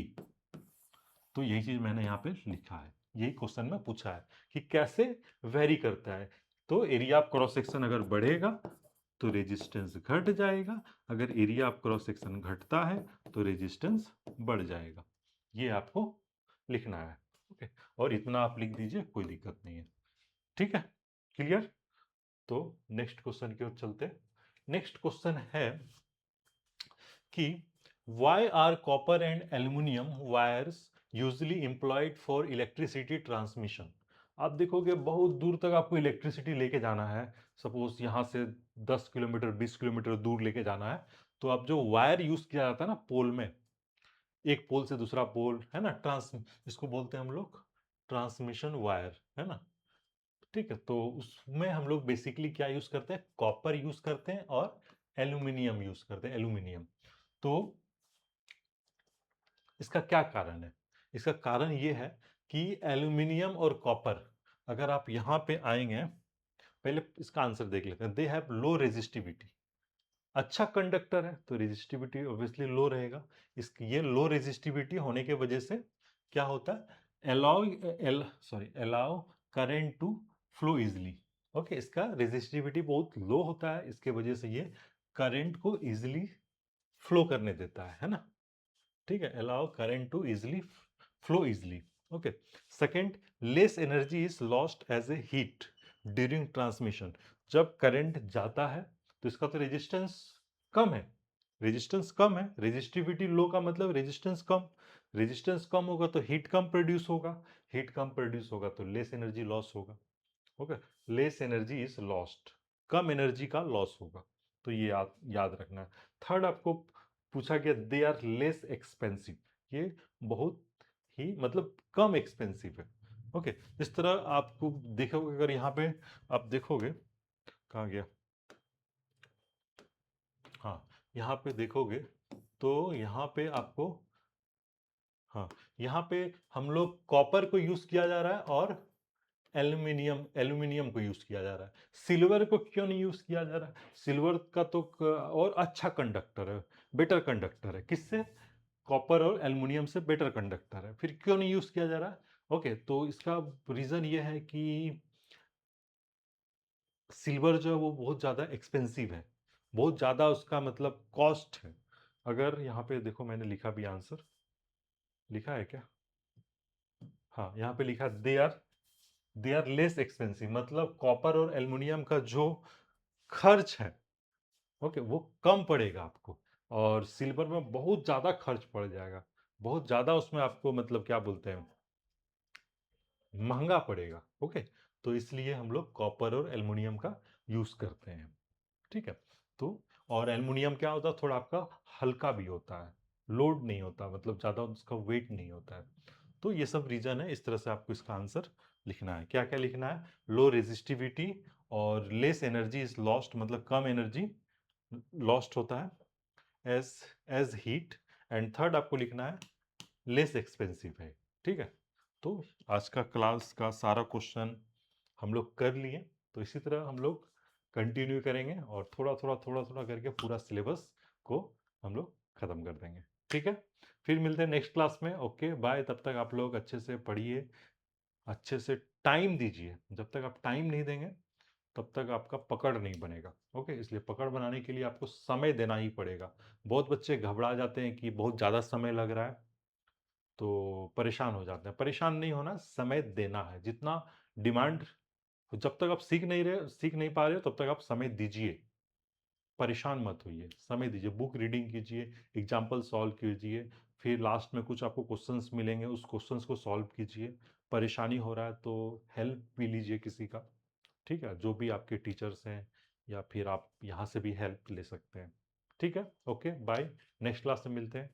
तो यही चीज मैंने यहाँ पे लिखा है, यही क्वेश्चन में पूछा है कि कैसे वेरी करता है। तो एरिया ऑफ क्रॉस सेक्शन अगर बढ़ेगा तो रेजिस्टेंस घट जाएगा, अगर एरिया ऑफ क्रॉस सेक्शन घटता है तो रेजिस्टेंस बढ़ जाएगा। ये आपको लिखना है, ओके। और इतना आप लिख दीजिए, कोई दिक्कत नहीं है, ठीक है, क्लियर। तो नेक्स्ट क्वेश्चन की ओर चलते हैं। नेक्स्ट क्वेश्चन है कि why are copper and aluminum wires usually employed for electricity transmission? आप देखोगे बहुत दूर तक आपको इलेक्ट्रिसिटी लेके जाना है, सपोज यहाँ से 10 किलोमीटर 20 किलोमीटर दूर लेके जाना है, तो अब जो वायर यूज किया जाता है ना पोल में, एक पोल से दूसरा पोल, है ना, इसको बोलते हैं हम लोग ट्रांसमिशन वायर, है ना। ठीक है, तो उसमें हम लोग बेसिकली क्या यूज करते हैं, कॉपर यूज करते हैं और एल्यूमिनियम यूज करते हैं, एल्यूमिनियम। तो इसका क्या कारण है? इसका कारण ये है कि एल्यूमिनियम और कॉपर, अगर आप यहां पे आएंगे, पहले इसका आंसर देख लेते हैं। They have low resistivity. अच्छा कंडक्टर है तो रेजिस्टिविटी ऑब्वियसली लो रहेगा। इसकी ये लो रेजिस्टिविटी होने के वजह से क्या होता है, allow current to flow easily. Okay, इसका रेजिस्टिविटी बहुत लो होता है, इसके वजह से ये करंट को इजिली फ्लो करने देता है ना। ठीक है, allow current to easily flow easily. Okay, second, less energy is lost as a heat during transmission. जब करंट जाता है तो इसका तो रेजिस्टेंस कम है, रेजिस्टेंस कम है, रेजिस्टिविटी लो का मतलब रेजिस्टेंस कम। रेजिस्टेंस कम होगा तो हीट कम प्रोड्यूस होगा, हीट कम प्रोड्यूस होगा तो लेस एनर्जी लॉस होगा। Okay, less energy is lost, come energy का लॉस होगा। तो ये याद याद रखना है। थर्ड, आपको पूछा गया दे आर लेस एक्सपेंसिव। ये बहुत ही मतलब कम एक्सपेंसिव है। ओके, इस तरह आपको देखोगे, अगर यहाँ पे आप देखोगे, कहाँ गया, हाँ, यहाँ पे देखोगे तो यहाँ पे आपको, हाँ, यहाँ पे हम लोग कॉपर को यूज किया जा रहा है और एल्यूमिनियम एल्यूमिनियम को यूज किया जा रहा है। सिल्वर को क्यों नहीं यूज किया जा रहा है? सिल्वर का तो और अच्छा कंडक्टर है, बेटर कंडक्टर है, किससे, कॉपर और एल्युमिनियम से बेटर कंडक्टर है, फिर क्यों नहीं यूज किया जा रहा है? ओके, तो इसका रीजन ये है कि सिल्वर जो है वो बहुत ज्यादा एक्सपेंसिव है, बहुत ज्यादा उसका मतलब कॉस्ट है। अगर यहाँ पे देखो, मैंने लिखा भी आंसर, लिखा है क्या, हाँ, यहाँ पे लिखा दे आर लेस एक्सपेंसिव, मतलब कॉपर और एल्युमिनियम का जो खर्च है, ओके, वो कम पड़ेगा आपको, और सिल्वर में बहुत ज्यादा खर्च पड़ जाएगा, बहुत ज्यादा उसमें आपको मतलब क्या बोलते हैं, महंगा पड़ेगा। ओके, तो इसलिए हम लोग कॉपर और एल्युमिनियम का यूज करते हैं। ठीक है, तो और एल्युमिनियम क्या होता है, थोड़ा आपका हल्का भी होता है, लोड नहीं होता, मतलब ज्यादा उसका वेट नहीं होता है। तो ये सब रीजन है, इस तरह से आपको इसका आंसर लिखना है। क्या क्या लिखना है, लो रेजिस्टिविटी और लेस एनर्जी इज लॉस्ट, मतलब कम एनर्जी लॉस्ट होता है as as heat. And third आपको लिखना है लेस एक्सपेंसिव है। ठीक है, तो आज का क्लास का सारा क्वेश्चन हम लोग कर लिए, तो इसी तरह हम लोग कंटिन्यू करेंगे और थोड़ा थोड़ा करके पूरा सिलेबस को हम लोग खत्म कर देंगे। ठीक है, फिर मिलते हैं नेक्स्ट क्लास में। Okay, bye. तब तक आप लोग अच्छे से पढ़िए, अच्छे से टाइम दीजिए। जब तक आप टाइम नहीं देंगे तब तक आपका पकड़ नहीं बनेगा। ओके, इसलिए पकड़ बनाने के लिए आपको समय देना ही पड़ेगा। बहुत बच्चे घबरा जाते हैं कि बहुत ज़्यादा समय लग रहा है, तो परेशान हो जाते हैं। परेशान नहीं होना, समय देना है जितना डिमांड। जब तक आप सीख नहीं पा रहे हो तब तक आप समय दीजिए, परेशान मत होइए, समय दीजिए, बुक रीडिंग कीजिए, एग्जाम्पल सॉल्व कीजिए, फिर लास्ट में कुछ आपको क्वेश्चंस मिलेंगे, उस क्वेश्चंस को सॉल्व कीजिए। परेशानी हो रहा है तो हेल्प भी लीजिए किसी का, ठीक है, जो भी आपके टीचर्स हैं, या फिर आप यहाँ से भी हेल्प ले सकते हैं। ठीक है, ओके, बाय। नेक्स्ट क्लास में मिलते हैं।